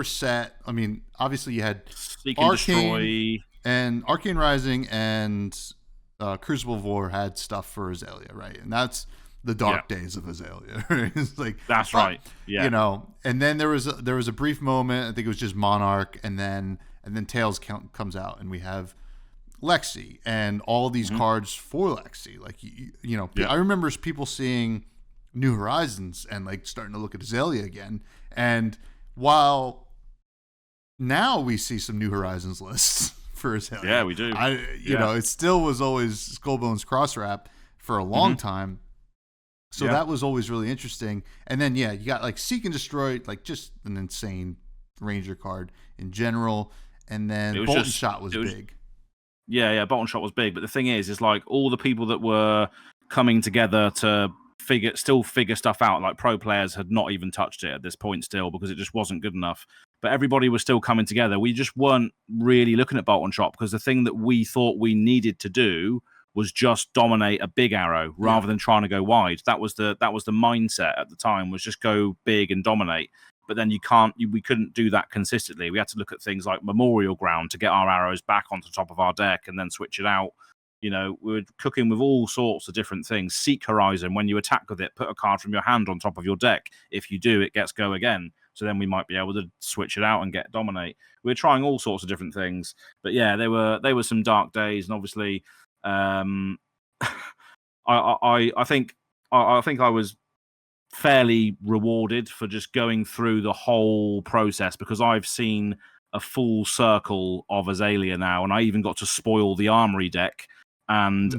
set. I mean, obviously you had Seek and Destroy and Arcane Rising and Crucible of War had stuff for Azalea, right? And that's the dark days of Azalea. Right? It's like that's right. Yeah, and then there was a brief moment. I think it was just Monarch, and then Tails comes out, and we have Lexi and all these cards for Lexi. Like I remember people seeing New Horizons and like starting to look at Azalea again. And while now we see some New Horizons lists for Azalea, yeah, we do. It still was always Skullbones cross wrap for a long time. So that was always really interesting. And then, you got like Seek and Destroy, like just an insane Ranger card in general. And then Bolton Shot was big. Yeah, Bolton Shot was big. But the thing is like all the people that were coming together to figure stuff out, like pro players had not even touched it at this point still, because it just wasn't good enough. But everybody was still coming together. We just weren't really looking at Bolton Shot, because the thing that we thought we needed to do was just dominate a big arrow rather than trying to go wide. That was the mindset at the time, was just go big and dominate. But then we couldn't do that consistently. We had to look at things like Memorial Ground to get our arrows back onto the top of our deck and then switch it out. We were cooking with all sorts of different things. Seek Horizon, when you attack with it, put a card from your hand on top of your deck. If you do, it gets go again. So then we might be able to switch it out and get dominate. We were trying all sorts of different things. But yeah, they were some dark days, and obviously I think I was fairly rewarded for just going through the whole process, because I've seen a full circle of Azalea now, and I even got to spoil the Armory deck and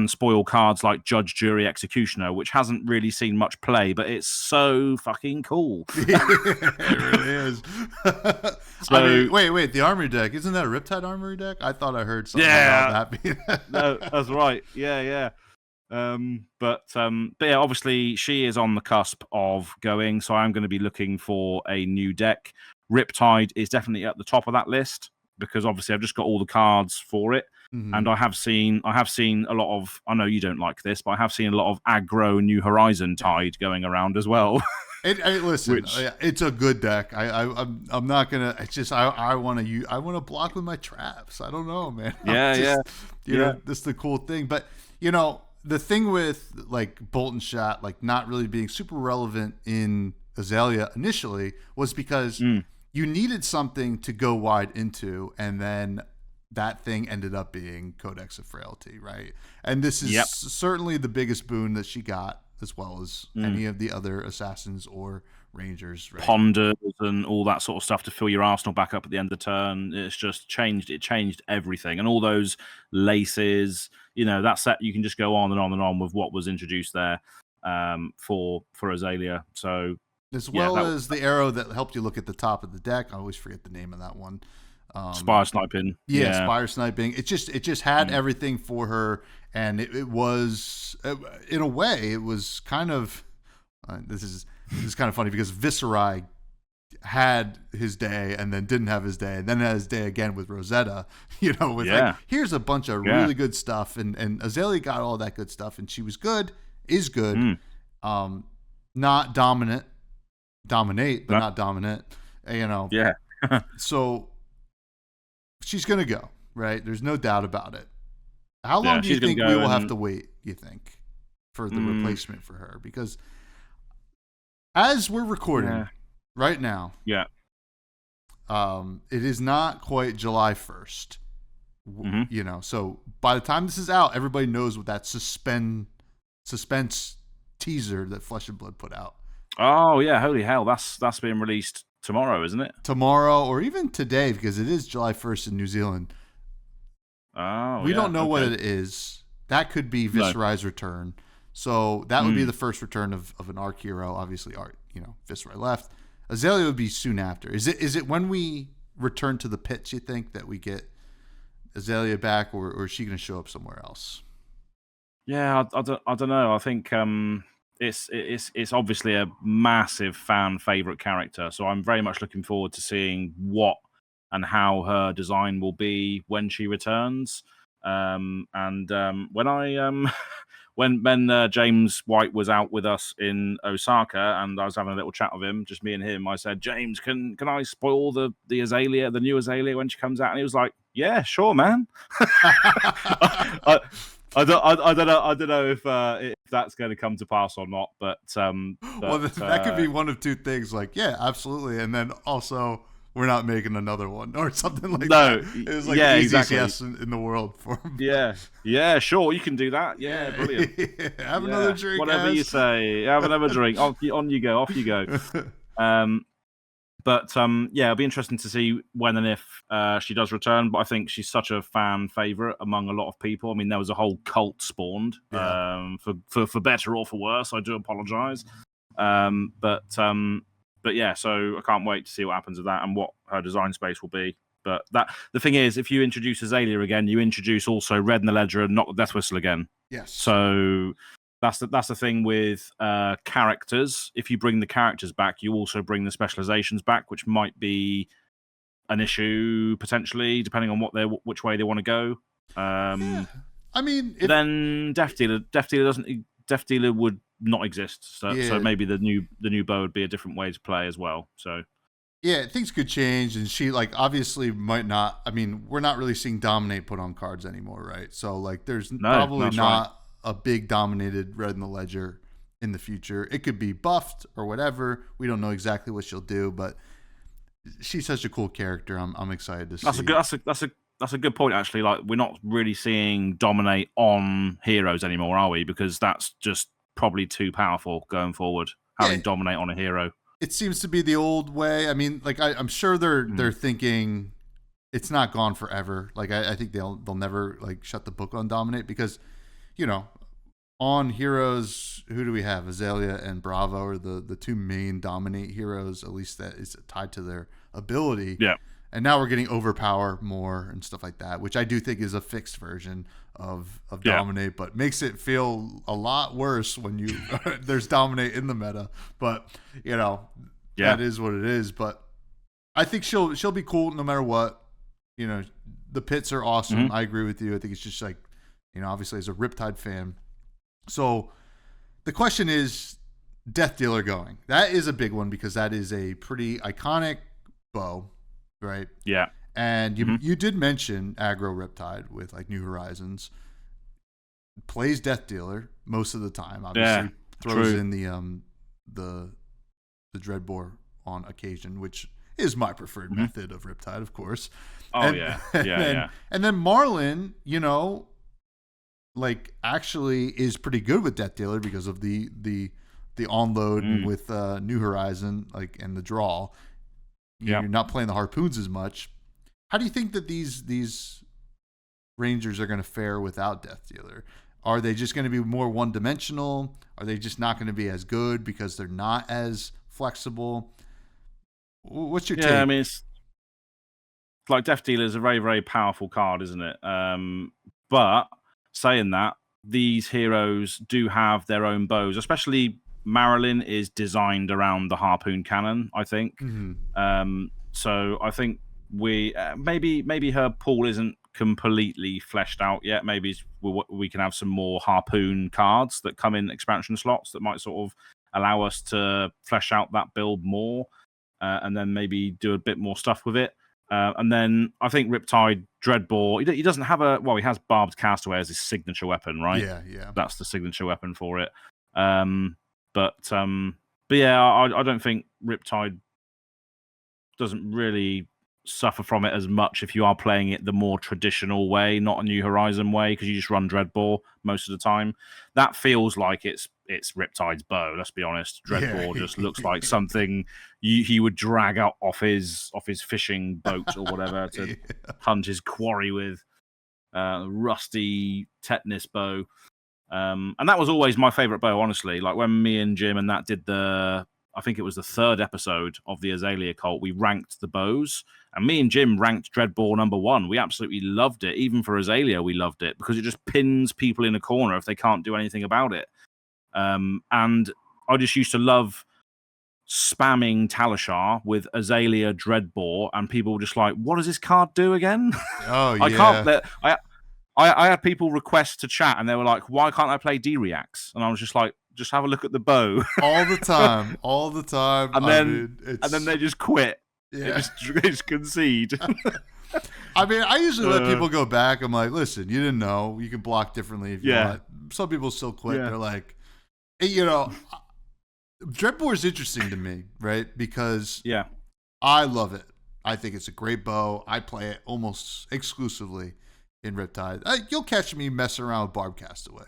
spoil cards like Judge, Jury, Executioner, which hasn't really seen much play, but it's so fucking cool. It really is. So, I mean, wait, the Armory deck, isn't that a Riptide Armory deck? I thought I heard something about that. No, that's right. Yeah. But yeah, obviously she is on the cusp of going, so I'm going to be looking for a new deck. Riptide is definitely at the top of that list. because obviously I've just got all the cards for it. Mhm. And I have seen a lot of, I know you don't like this, but I have seen a lot of aggro New Horizon Tide going around as well. Listen, it's a good deck. I'm not gonna. It's just I want to block with my traps. I don't know, man. Yeah, You know, this is the cool thing. But you know, the thing with like Bolton Shot, like not really being super relevant in Azalea initially, was because you needed something to go wide into, and then that thing ended up being Codex of Frailty, right? And this is certainly the biggest boon that she got, as well as any of the other assassins or rangers, right? Ponders and all that sort of stuff to fill your arsenal back up at the end of the turn. It's just changed. It changed everything, and all those laces. You know, that set. You can just go on and on and on with what was introduced there for Azalea. So as well as the arrow that helped you look at the top of the deck. I always forget the name of that one. Spire sniping. Yeah, spire sniping. It just had everything for her, and it was in a way it was kind of this is kind of funny because Viserai had his day and then didn't have his day, and then had his day again with Rosetta. You know, with like, here's a bunch of really good stuff, and Azalea got all that good stuff, and she was good, is good, not dominate, but not dominant. You know, so. She's going to go, right? There's no doubt about it. How long do you think we will have to wait, you think, for the replacement for her? Because as we're recording right now, it is not quite July 1st. You know, so by the time this is out, everybody knows what that suspense teaser that Flesh and Blood put out. Oh, yeah. Holy hell. That's being released tomorrow, isn't it? Tomorrow, or even today, because it is July 1st in New Zealand. Oh, we don't know what it is. That could be Viserai's return. So that would be the first return of an Arc hero. Obviously, Viserai left. Azalea would be soon after. Is it when we return to the pits, you think, that we get Azalea back, or is she going to show up somewhere else? Yeah, I don't know. I think it's obviously a massive fan favorite character, so I'm very much looking forward to seeing what and how her design will be when she returns. When James White was out with us in Osaka and I was having a little chat with him, just me and him, I said, James, can I spoil the Azalea, the new Azalea when she comes out? And he was like, yeah, sure, man. I don't know if that's going to come to pass or not, but well, that could be one of two things. Like, yeah, absolutely, and then also we're not making another one or something like that. It was like the easiest yes in the world for him. Yeah, sure, you can do that. Yeah, brilliant. Have another drink. Whatever you say. Have another drink. On you go. Off you go. But it'll be interesting to see when and if she does return. But I think she's such a fan favorite among a lot of people. I mean, there was a whole cult spawned for better or for worse. I do apologize. But yeah, so I can't wait to see what happens with that and what her design space will be. But the thing is, if you introduce Azalea again, you introduce also Red in the Ledger and Knock the Death Whistle again. Yes. So that's the thing with characters. If you bring the characters back, you also bring the specializations back, which might be an issue potentially, depending on which way they want to go. I mean, then Death Dealer would not exist. So maybe the new bow would be a different way to play as well. So yeah, things could change, and she obviously might not. I mean, we're not really seeing Dominate put on cards anymore, right? So there's probably not a big dominated Red in the Ledger in the future. It could be buffed or whatever. We don't know exactly what she'll do, but she's such a cool character. I'm excited to see. That's a good point, actually. Like, we're not really seeing Dominate on heroes anymore, are we? Because that's just probably too powerful going forward, having Dominate on a hero. It seems to be the old way. I mean, I'm sure they're thinking it's not gone forever. I think they'll never shut the book on Dominate because, on heroes, who do we have? Azalea and Bravo are the two main Dominate heroes, at least that is tied to their ability. Yeah. And now we're getting Overpower more and stuff like that, which I do think is a fixed version of Dominate, but makes it feel a lot worse when you there's Dominate in the meta. But that is what it is. But I think she'll be cool no matter what. you know, the pits are awesome. I agree with you. I think it's just like, you know, obviously as a Riptide fan. So the question is, Death Dealer going. That is a big one because that is a pretty iconic bow, right? Yeah. And you did mention aggro Riptide with like New Horizons. Plays Death Dealer most of the time. Obviously throws in the Dreadbore on occasion, which is my preferred method of Riptide, of course. And then Marlin, you know, like actually is pretty good with Death Dealer because of the onload with New Horizon, like, and the draw. You're not playing the harpoons as much. How do you think that these Rangers are going to fare without Death Dealer? Are they just going to be more one-dimensional? Are they just not going to be as good because they're not as flexible? What's your take? Yeah, I mean, it's like Death Dealer is a very, very powerful card, isn't it? But saying that, these heroes do have their own bows, especially Marilyn is designed around the harpoon cannon, I think. So I think we maybe her pool isn't completely fleshed out yet. Maybe we can have some more harpoon cards that come in expansion slots that might sort of allow us to flesh out that build more, and then maybe do a bit more stuff with it. And then I think Riptide Dreadbore, he doesn't have he has Barbed Castaway as his signature weapon, right? Yeah. That's the signature weapon for it. But yeah, I don't think Riptide doesn't really suffer from it as much if you are playing it the more traditional way, not a New Horizon way, because you just run Dreadbore most of the time. That feels like it's Riptide's bow. Let's be honest. Dreadbore just looks like something he would drag out off his fishing boat or whatever to hunt his quarry with. Rusty tetanus bow. And that was always my favorite bow, honestly. Like when me and Jim and that did I think it was the 3rd episode of the Azalea cult, we ranked the bows, and me and Jim ranked Dreadbore number 1. We absolutely loved it. Even for Azalea, we loved it because it just pins people in a corner if they can't do anything about it. And I just used to love spamming Talishar with Azalea Dreadbore, and people were just like, what does this card do again? Oh, I can't. I had people request to chat, and they were like, why can't I play D-Reacts? And I was just like, just have a look at the bow. all the time. And then they just quit. Yeah. They just concede. I mean, I usually let people go back. I'm like, listen, you didn't know. You can block differently if you want. Some people still quit. They're like, you know, Dreadbore is interesting to me, right? Because I love it. I think it's a great bow. I play it almost exclusively in Riptide. You'll catch me messing around with Barb Castaway.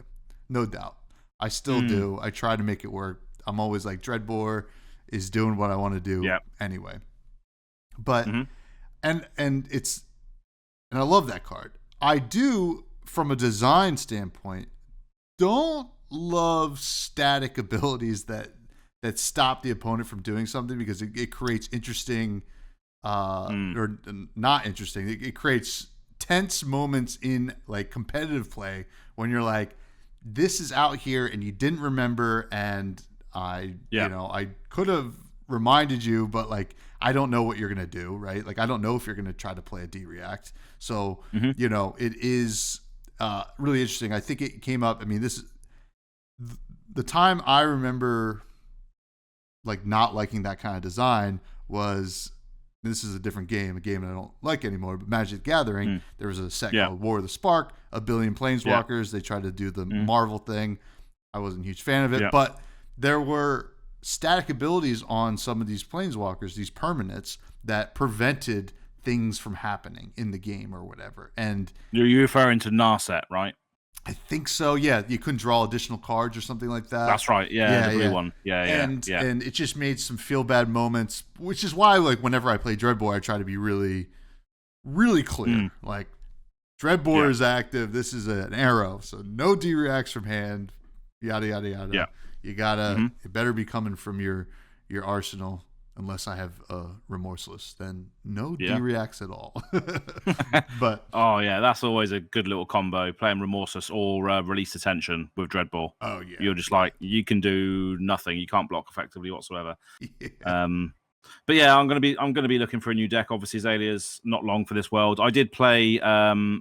No doubt. I still do. I try to make it work. I'm always like, Dreadbore is doing what I want to do anyway. But and I love that card. I do, from a design standpoint, don't love static abilities that stop the opponent from doing something, because it creates interesting or not interesting. It creates tense moments in like competitive play when you're like, this is out here and you didn't remember, and you know, I could have reminded you, but like, I don't know what you're gonna do, right? Like, I don't know if you're gonna try to play a D-React. So you know, it is really interesting. I think it came up. I mean, this is the time I remember like not liking that kind of design was. This is a different game, a game that I don't like anymore, but Magic the Gathering, there was a set called War of the Spark, 1 billion Planeswalkers. They tried to do the Marvel thing. I wasn't a huge fan of it, but there were static abilities on some of these Planeswalkers, these permanents, that prevented things from happening in the game or whatever. And you're referring to Narset, right? I think so. Yeah, you couldn't draw additional cards or something like that. That's right. Yeah, the blue one. And it just made some feel bad moments, which is why, like, whenever I play Dreadbore, I try to be really, really clear. Like, Dreadbore is active. This is an arrow, so no D-Reacts from hand. Yada yada yada. Yeah. You gotta. It better be coming from your arsenal. Unless I have Remorseless, then no D-Reacts at all. But that's always a good little combo, playing Remorseless or Release Attention with Dreadbore. Oh yeah, you're just like, you can do nothing. You can't block effectively whatsoever. But yeah, I'm gonna be looking for a new deck. Obviously, Azalea's not long for this world. I did play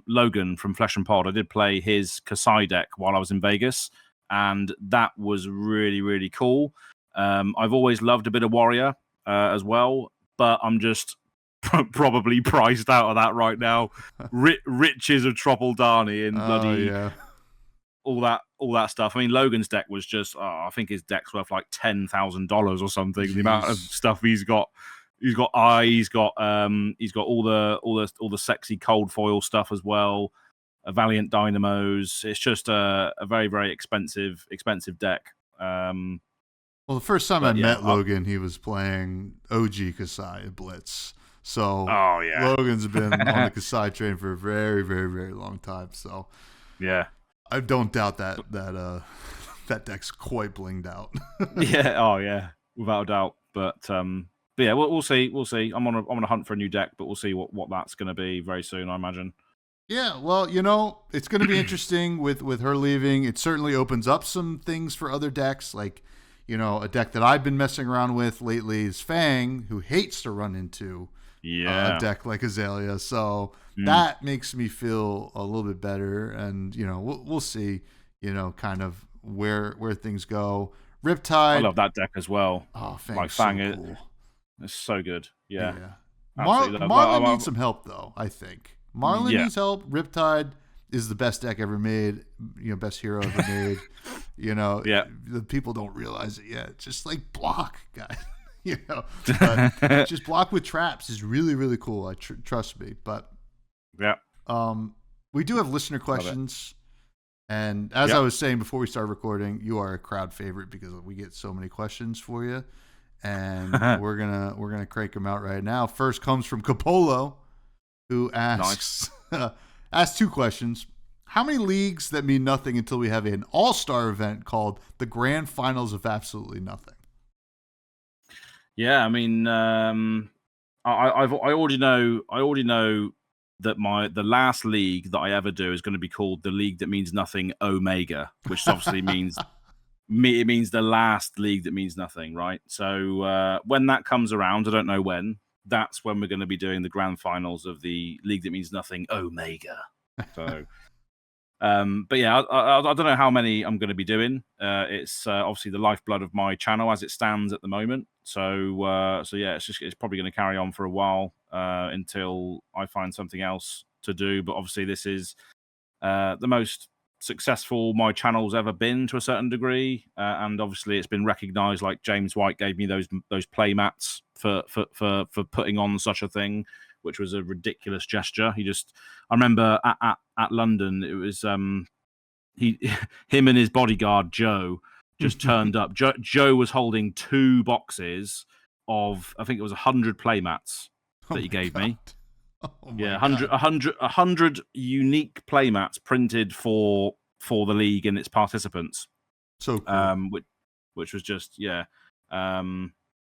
Logan from Flesh and Pod. I did play his Kasai deck while I was in Vegas, and that was really, really cool. I've always loved a bit of Warrior as well, but I'm just probably priced out of that right now. Riches of Tropeldani and bloody all that stuff. I mean, Logan's deck was just I think his deck's worth like $10,000 or something. Jeez. The amount of stuff he's got. He's got he's got all the sexy cold foil stuff as well. Valiant Dynamos. It's just a very, very expensive deck. Well, the first time I met Logan, he was playing OG Kasai at Blitz. So Logan's been on the Kasai train for a very, very, very long time. So yeah, I don't doubt that deck's quite blinged out. yeah, without a doubt. But yeah, we'll see. I'm on a hunt for a new deck, but we'll see what that's going to be very soon, I imagine. Yeah, well, it's going to be interesting with her leaving. It certainly opens up some things for other decks, like a deck that I've been messing around with lately is Fang, who hates to run into a deck like Azalea. So that makes me feel a little bit better. And, we'll see, kind of where things go. Riptide. I love that deck as well. Oh, Fang's so cool. It's so good. Yeah. Marlon needs some help, though, I think. Marlon needs help. Riptide is the best deck ever made, best hero ever made. The people don't realize it yet. Just like block, guys. But just block with traps is really, really cool. Trust me. But we do have listener questions, and as I was saying before we started recording, you are a crowd favorite because we get so many questions for you, and we're gonna crank them out right now. First comes from Capolo, who asks asks two questions. How many leagues that mean nothing until we have an all-star event called the Grand Finals of Absolutely Nothing? Yeah, I mean, I already know that the last league that I ever do is going to be called the League That Means Nothing Omega, which obviously means the last league that means nothing, right? So when that comes around, I don't know when. That's when we're going to be doing the grand finals of the League That Means Nothing Omega. So, but yeah, I don't know how many I'm going to be doing. It's obviously the lifeblood of my channel as it stands at the moment. So yeah, it's probably going to carry on for a while until I find something else to do. But obviously, this is the most successful my channel's ever been to a certain degree, and obviously it's been recognized. Like James White gave me those play mats for putting on such a thing, which was a ridiculous gesture. I remember at London, it was him and his bodyguard Joe just turned up. Joe was holding 2 boxes of, I think it was 100 play mats that he gave me. Oh 100 unique playmats printed for the league and its participants. So cool. Which was just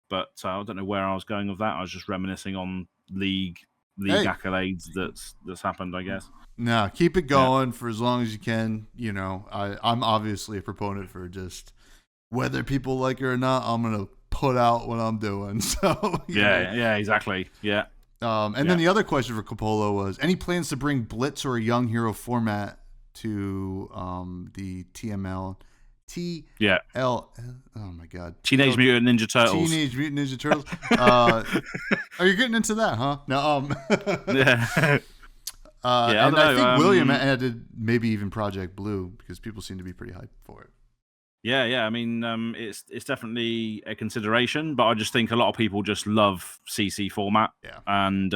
but I don't know where I was going with that. I was just reminiscing on league accolades that's happened, I guess. No, keep it going for as long as you can. I'm obviously a proponent for just whether people like it or not, I'm gonna put out what I'm doing. So yeah, exactly. Yeah. Then the other question for Capolo was, any plans to bring Blitz or a Young Hero format to the TML? Oh my God. Teenage Mutant Ninja Turtles. Teenage Mutant Ninja Turtles. Are you getting into that, huh? No. Yeah. And I think William added maybe even Project Blue because people seem to be pretty hyped for it. Yeah. I mean, it's definitely a consideration, but I just think a lot of people just love CC format. Yeah. And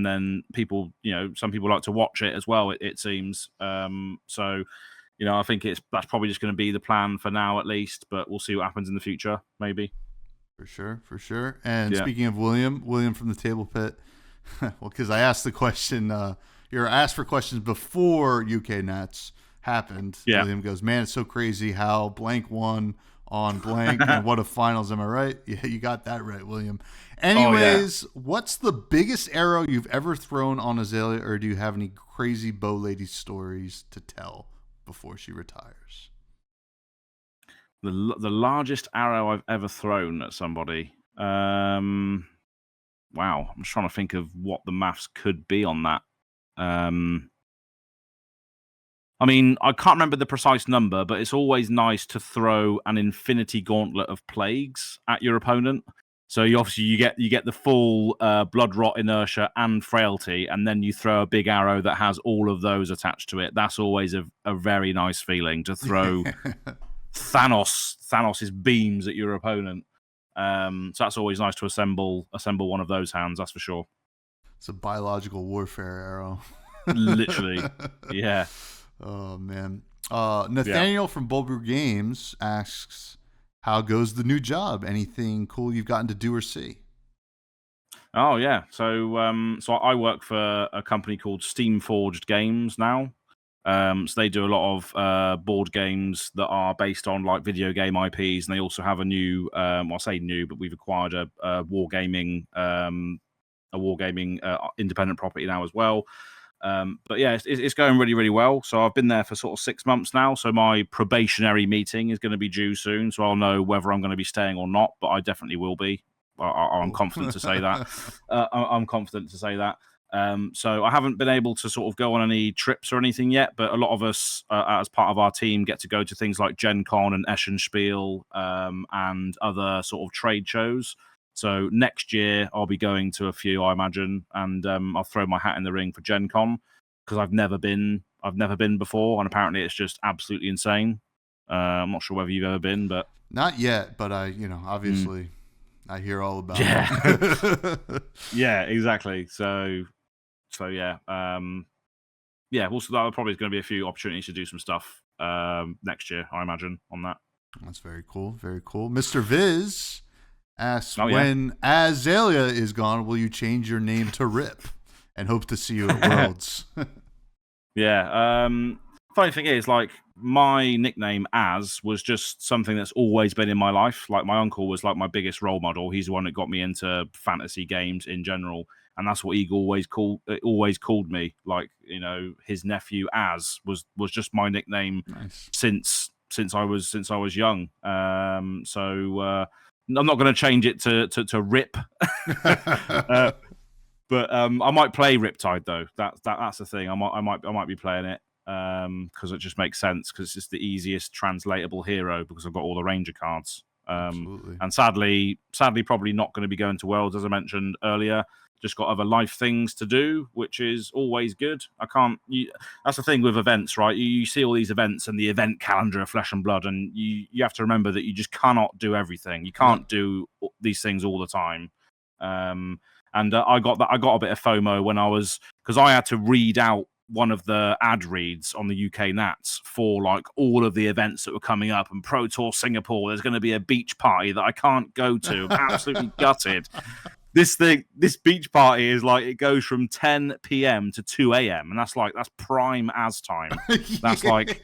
then people, some people like to watch it as well. It seems. So, I think that's probably just going to be the plan for now, at least. But we'll see what happens in the future, maybe. For sure. And speaking of William from the Table Pit, well, because I asked the question, you're asked for questions before UK Nats happened. Yeah. William goes, man, it's so crazy how blank won on blank and what a finals. Am I right? Yeah, you got that right, William. Anyways, what's the biggest arrow you've ever thrown on Azalea, or do you have any crazy bow lady stories to tell before she retires? The largest arrow I've ever thrown at somebody. wow, I'm just trying to think of what the maths could be on that. I mean, I can't remember the precise number, but it's always nice to throw an infinity gauntlet of plagues at your opponent. So you get the full blood rot, inertia, and frailty, and then you throw a big arrow that has all of those attached to it. That's always a very nice feeling to throw Thanos's beams at your opponent. So that's always nice to assemble one of those hands. That's for sure. It's a biological warfare arrow. Literally, yeah. Oh man. Nathaniel from Bulbur Games asks, "How goes the new job? Anything cool you've gotten to do or see?" Oh yeah. So I work for a company called Steam Forged Games now. So they do a lot of board games that are based on like video game IPs, and they also have a new, I say new, but we've acquired a wargaming independent property now as well. But yeah, it's going really, really well. So I've been there for sort of 6 months now. So my probationary meeting is going to be due soon. So I'll know whether I'm going to be staying or not, but I definitely will be. I'm confident to say that. I'm confident to say that. So I haven't been able to sort of go on any trips or anything yet, but a lot of us, as part of our team, get to go to things like Gen Con and Eschenspiel and other sort of trade shows. So next year I'll be going to a few, I imagine, and I'll throw my hat in the ring for Gen Con because I've never been before, and apparently it's just absolutely insane. I'm not sure whether you've ever been, but not yet. But obviously, I hear all about it. Yeah, exactly. So yeah, yeah. Also, that probably is going to be a few opportunities to do some stuff next year, I imagine, on that. That's very cool. Very cool. Mr. Viz asks, when Azalea is gone, will you change your name to Rip? And hope to see you at Worlds. Yeah. Funny thing is, like, my nickname Az was just something that's always been in my life. Like, my uncle was like my biggest role model. He's the one that got me into fantasy games in general, and that's what he always called me. Like, his nephew Az was just my nickname since I was young. So I'm not going to change it to Rip. But I might play Riptide though. That's the thing. I might be playing it because it just makes sense because it's just the easiest translatable hero because I've got all the Ranger cards. And sadly, probably not going to be going to Worlds as I mentioned earlier. Just got other life things to do, which is always good. That's the thing with events, right? You see all these events and the event calendar of Flesh and Blood, and you have to remember that you just cannot do everything. You can't do these things all the time. And I got a bit of FOMO when because I had to read out one of the ad reads on the UK Nats for like all of the events that were coming up, and Pro Tour Singapore. There's going to be a beach party that I can't go to. I'm absolutely gutted. This beach party is like, it goes from 10 p.m. to 2 a.m. and that's prime Azz time. That's like,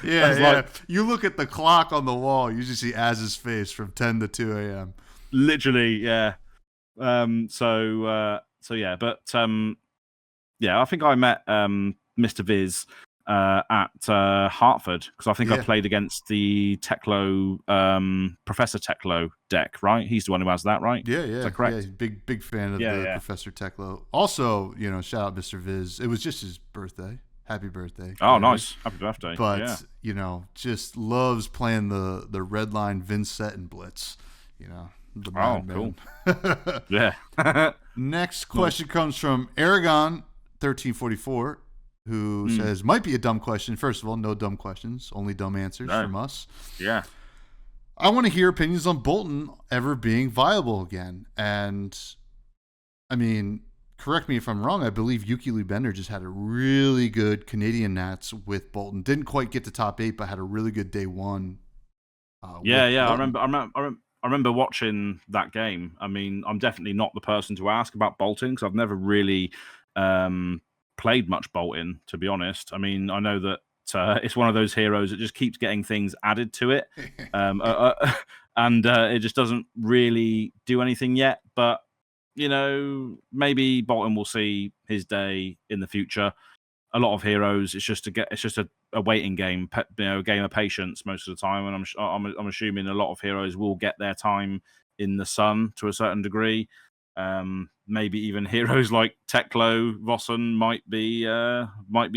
yeah. Like, you look at the clock on the wall, you just see Azz's face from 10 to 2 a.m. Literally, yeah. So yeah, but yeah, I think I met Mr. Viz at Hartford because I think I played against the Teklo Professor Teklo deck, right? He's the one who has that, right? Yeah. Is that correct? Yeah, big fan of the Professor Teklo. Also, shout out Mr. Viz. It was just his birthday. Happy birthday. Oh, nice. Happy birthday. But just loves playing the red line Vincent and Blitz. The cool. Yeah. Next question comes from Aragon 1344. Who says, might be a dumb question. First of all, no dumb questions, only dumb answers from us. Yeah. I want to hear opinions on Bolton ever being viable again. And, I mean, correct me if I'm wrong, I believe Yuki Lubender just had a really good Canadian Nats with Bolton. Didn't quite get to top 8, but had a really good day one. Yeah. I remember watching that game. I mean, I'm definitely not the person to ask about Bolton because I've never really played much Bolton, to be honest. I mean, I know that it's one of those heroes that just keeps getting things added to it, and it just doesn't really do anything yet. But maybe Bolton will see his day in the future. A lot of heroes, it's just a waiting game, a game of patience most of the time, and I'm assuming a lot of heroes will get their time in the sun to a certain degree. Maybe even heroes like Teklo Vossen might be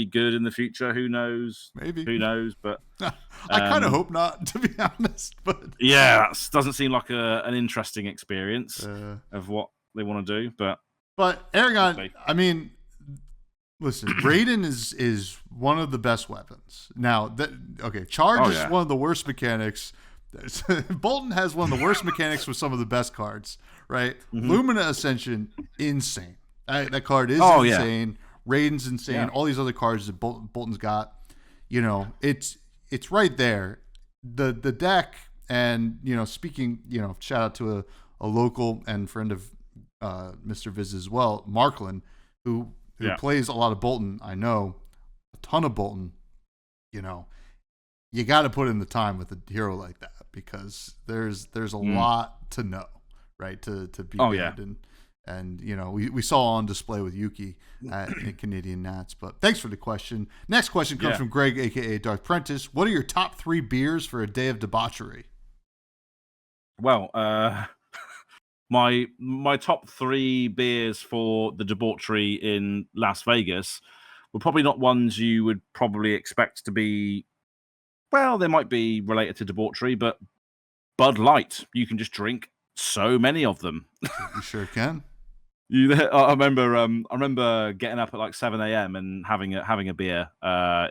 good in the future. Who knows? Maybe. Who knows? But I kind of hope not, to be honest. But yeah, that doesn't seem like an interesting experience of what they want to do. But Aragon, I mean, listen, Raiden is one of the best weapons. Now, Charge is one of the worst mechanics. Bolton has one of the worst mechanics with some of the best cards, right? Mm-hmm. Lumina Ascension, insane. That card is insane. Yeah. Raiden's insane. Yeah. All these other cards that Bolton's got, it's right there. The deck, and speaking, shout out to a local and friend of Mr. Viz as well, Markland, who plays a lot of Bolton. I know a ton of Bolton. You got to put in the time with a hero like that, because there's a lot to know, right? To be good. And we saw on display with Yuki at Canadian Nats. But thanks for the question. Next question comes from Greg, aka Darth Prentice. What are your top 3 beers for a day of debauchery? Well, my top 3 beers for the debauchery in Las Vegas were probably not ones you would probably expect to be. Well, they might be related to debauchery, but Bud Light, you can just drink so many of them. You sure can. I remember getting up at like 7 a.m. and having a beer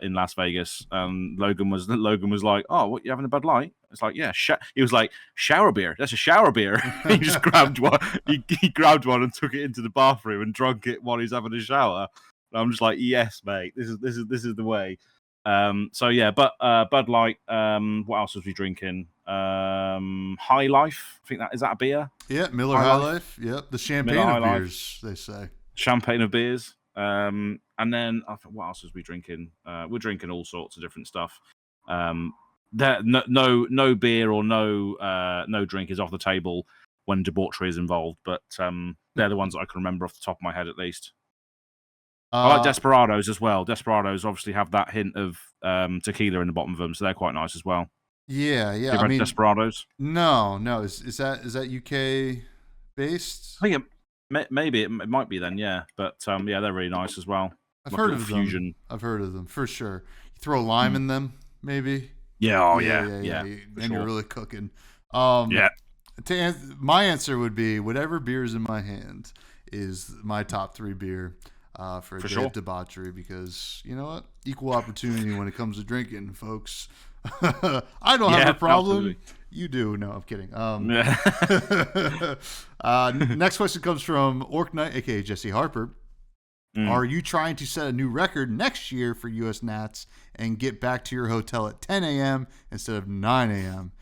in Las Vegas. Logan was like, "Oh, what, you having a Bud Light?" It's like, "Yeah." He was like, "Shower beer. That's a shower beer." He just grabbed one. He grabbed one and took it into the bathroom and drunk it while he's having a shower. And I'm just like, "Yes, mate. This is the way." But Bud Light. What else was we drinking? High Life. I think is that a beer? Yeah, Miller High Life. Yep, the champagne of beers, they say. Champagne of beers. And then I think, what else was we drinking? We're drinking all sorts of different stuff. No beer or no drink is off the table when debauchery is involved, but they're the ones that I can remember off the top of my head at least. I like Desperados as well. Desperados obviously have that hint of tequila in the bottom of them, so they're quite nice as well. Yeah. I mean, Desperados. No. Is that UK based? I think maybe it might be then. Yeah, but they're really nice as well. I've heard of them. I've heard of them for sure. You throw lime in them, maybe. Yeah. You're really cooking. Yeah. My answer would be whatever beer's in my hand is my top 3 beer. For a day of debauchery, because you know what? Equal opportunity when it comes to drinking, folks. I don't have a problem. Absolutely. You do. No, I'm kidding. Next question comes from Orc Knight, aka Jesse Harper. Are you trying to set a new record next year for US Nats and get back to your hotel at 10 a.m. instead of 9 a.m.?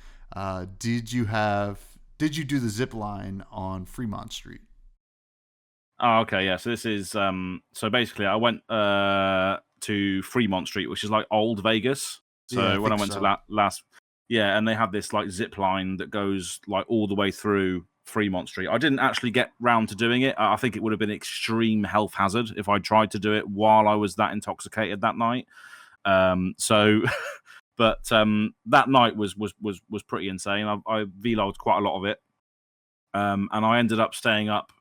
Did you do the zip line on Fremont Street? Oh, okay, yeah. So this is so basically I went to Fremont Street, which is like old Vegas. So when I went to last, and they have this like zip line that goes like all the way through Fremont Street. I didn't actually get round to doing it. I think it would have been extreme health hazard if I tried to do it while I was that intoxicated that night. But that night was pretty insane. I vlogged quite a lot of it, and I ended up staying up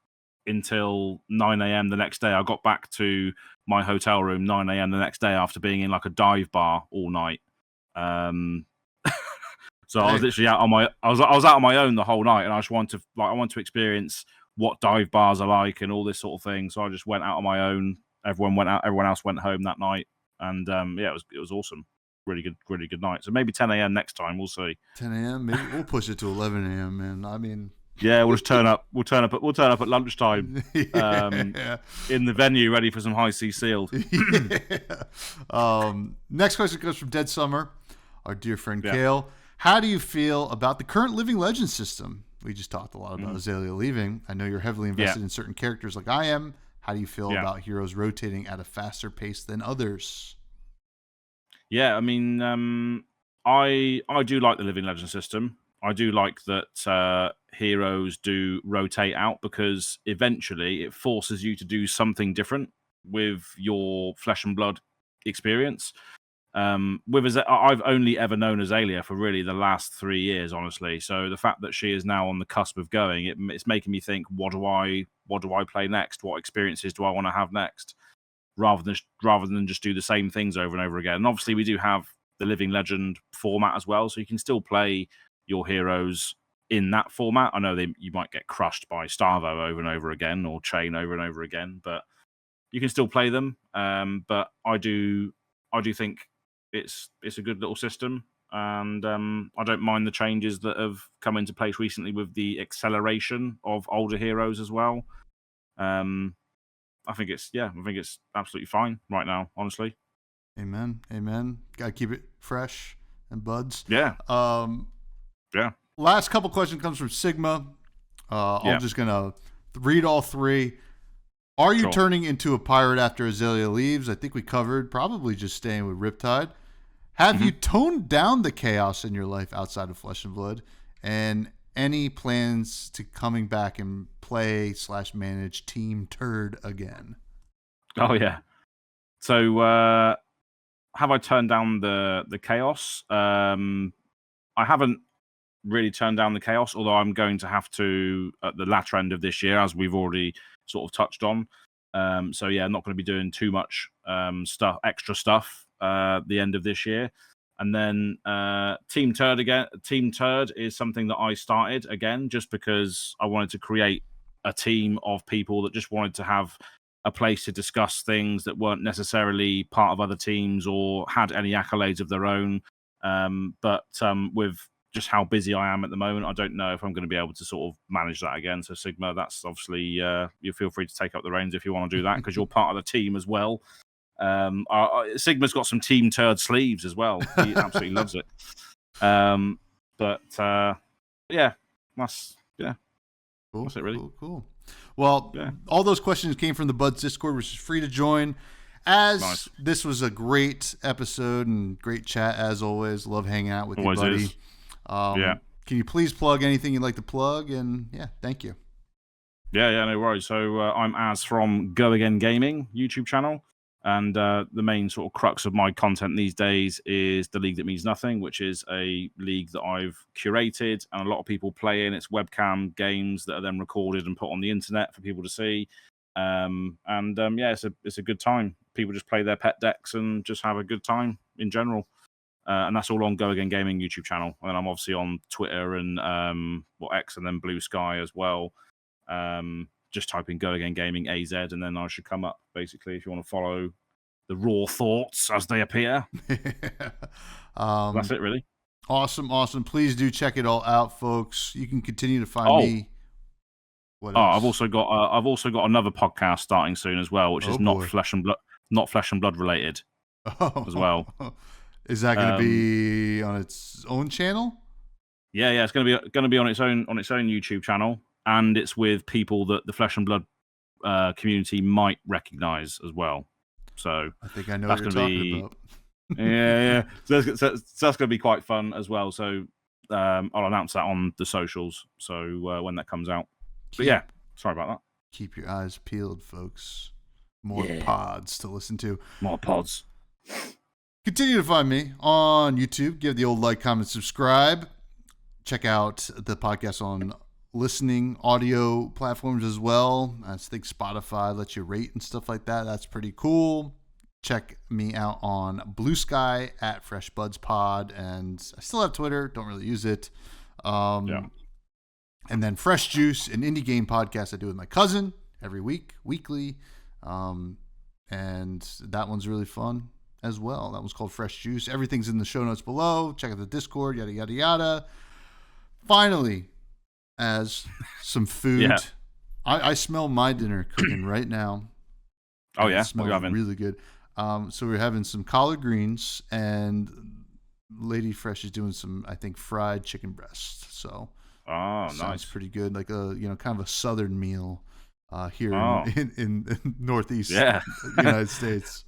until 9 a.m. the next day. I got back to my hotel room 9 a.m. the next day after being in like a dive bar all night. So I was literally out on my I was out on my own the whole night, and I just wanted to experience what dive bars are like and all this sort of thing. So I just went out on my own. Everyone went out. Everyone else went home that night, and it was awesome. Really good night. So maybe 10 a.m. next time. We'll see. 10 a.m. Maybe we'll push it to 11 a.m. Man, I mean. Yeah, we'll just turn up. We'll turn up at lunchtime in the venue, ready for some high C sealed. Next question comes from Dead Summer, our dear friend Kale. How do you feel about the current Living Legend system? We just talked a lot about Azalea leaving. I know you're heavily invested in certain characters like I am. How do you feel about heroes rotating at a faster pace than others? Yeah, I mean, I do like the Living Legend system. I do like that heroes do rotate out, because eventually it forces you to do something different with your flesh and blood experience. I've only ever known Azealia for really the last 3 years, honestly. So the fact that she is now on the cusp of going, it's making me think, what do I play next? What experiences do I want to have next? Rather than just do the same things over and over again. And obviously, we do have the Living Legend format as well, so you can still play your heroes in that format. I know you might get crushed by Starvo over and over again, or Chain over and over again, but you can still play them. But I do think it's a good little system, and I don't mind the changes that have come into place recently with the acceleration of older heroes as well. I think it's absolutely fine right now, honestly. Amen. Gotta keep it fresh and buds. Yeah. Yeah. Last couple questions comes from Sigma. I'm just gonna read all three. Are you turning into a pirate after Azalea leaves? I think we covered probably just staying with Riptide. Have you toned down the chaos in your life outside of Flesh and Blood? And any plans to coming back and play/manage Team Turd again? Oh yeah. So have I turned down the chaos? I haven't really turned down the chaos, although I'm going to have to at the latter end of this year, as we've already sort of touched on. So yeah, I'm not going to be doing too much extra stuff the end of this year. And then Team Turd again. Team Turd is something that I started again just because I wanted to create a team of people that just wanted to have a place to discuss things that weren't necessarily part of other teams or had any accolades of their own. But with just how busy I am at the moment, I don't know if I'm going to be able to sort of manage that again. So Sigma, that's obviously you feel free to take up the reins if you want to do that because you're part of the team as well. Sigma's got some Team Turd sleeves as well. He absolutely loves it. But yeah, that's cool. That's it, really. Cool. Well, all those questions came from the Buds Discord, which is free to join. This was a great episode and great chat as always. Love hanging out with you, buddy. Can you please plug anything you'd like to plug? And thank you. Yeah, no worries. So I'm Az from Go Again Gaming YouTube channel. And the main sort of crux of my content these days is the League That Means Nothing, which is a league that I've curated and a lot of people play in. It's webcam games that are then recorded and put on the internet for people to see. It's a good time. People just play their pet decks and just have a good time in general. And that's all on Go Again Gaming YouTube channel. And I'm obviously on Twitter and X and then Blue Sky as well. Just type in Go Again Gaming AZ, and then I should come up, basically, if you want to follow the raw thoughts as they appear. That's it, really. Awesome. Please do check it all out, folks. You can continue to find me. What else? I've also got another podcast starting soon as well, which is not Flesh and Blood related as well. Is that going to be on its own channel? Yeah, it's going to be on its own YouTube channel. And it's with people that the Flesh and Blood community might recognize as well. So I think I know what you're talking about. Yeah. So that's going to be quite fun as well. So I'll announce that on the socials. So when that comes out. But sorry about that. Keep your eyes peeled, folks. More pods to listen to. More pods. Continue to find me on YouTube. Give the old like, comment, subscribe. Check out the podcast on listening audio platforms as well. I think Spotify lets you rate and stuff like that. That's pretty cool. Check me out on Blue Sky at freshbudspod, and I still have Twitter, don't really use it. And then Fresh Juice, an indie game podcast I do with my cousin every weekly, and that one's really fun as well. That one's called Fresh Juice. Everything's in the show notes below. Check out the Discord, yada yada yada. Finally, as some food. I smell my dinner cooking right now. Oh, yeah? It smells really good. So we're having some collard greens, and Lady Fresh is doing some, I think, fried chicken breast. So nice. Pretty good. Like kind of a southern meal here in Northeast United States.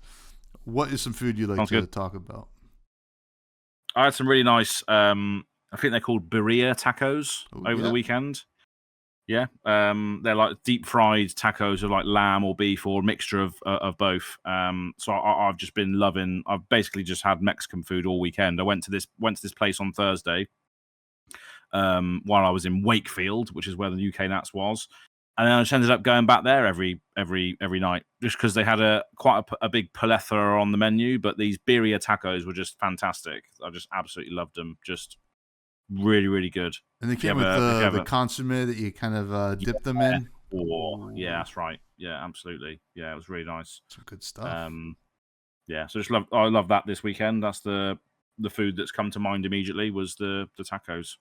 What is some food you'd like to talk about? I had some really nice I think they're called birria tacos over the weekend. Yeah, they're like deep fried tacos of like lamb or beef or mixture of both. So I've just been loving. I've basically just had Mexican food all weekend. I went to this place on Thursday, while I was in Wakefield, which is where the UK Nats was, and then I just ended up going back there every night just because they had quite a big plethora on the menu. But these birria tacos were just fantastic. I just absolutely loved them. Just really, really good. And they came with the consomme that you kind of dip them in. Oh, yeah, that's right. Yeah, absolutely. Yeah, it was really nice. Some good stuff. Yeah, so I love that this weekend. That's the food that's come to mind immediately was the tacos.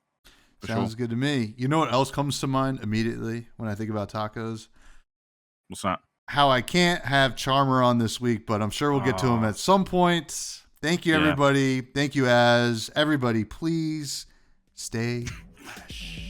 Sounds good to me. You know what else comes to mind immediately when I think about tacos? What's that? How I can't have Charmer on this week, but I'm sure we'll get to him at some point. Thank you, everybody. Thank you, Azz. Everybody, please stay fresh.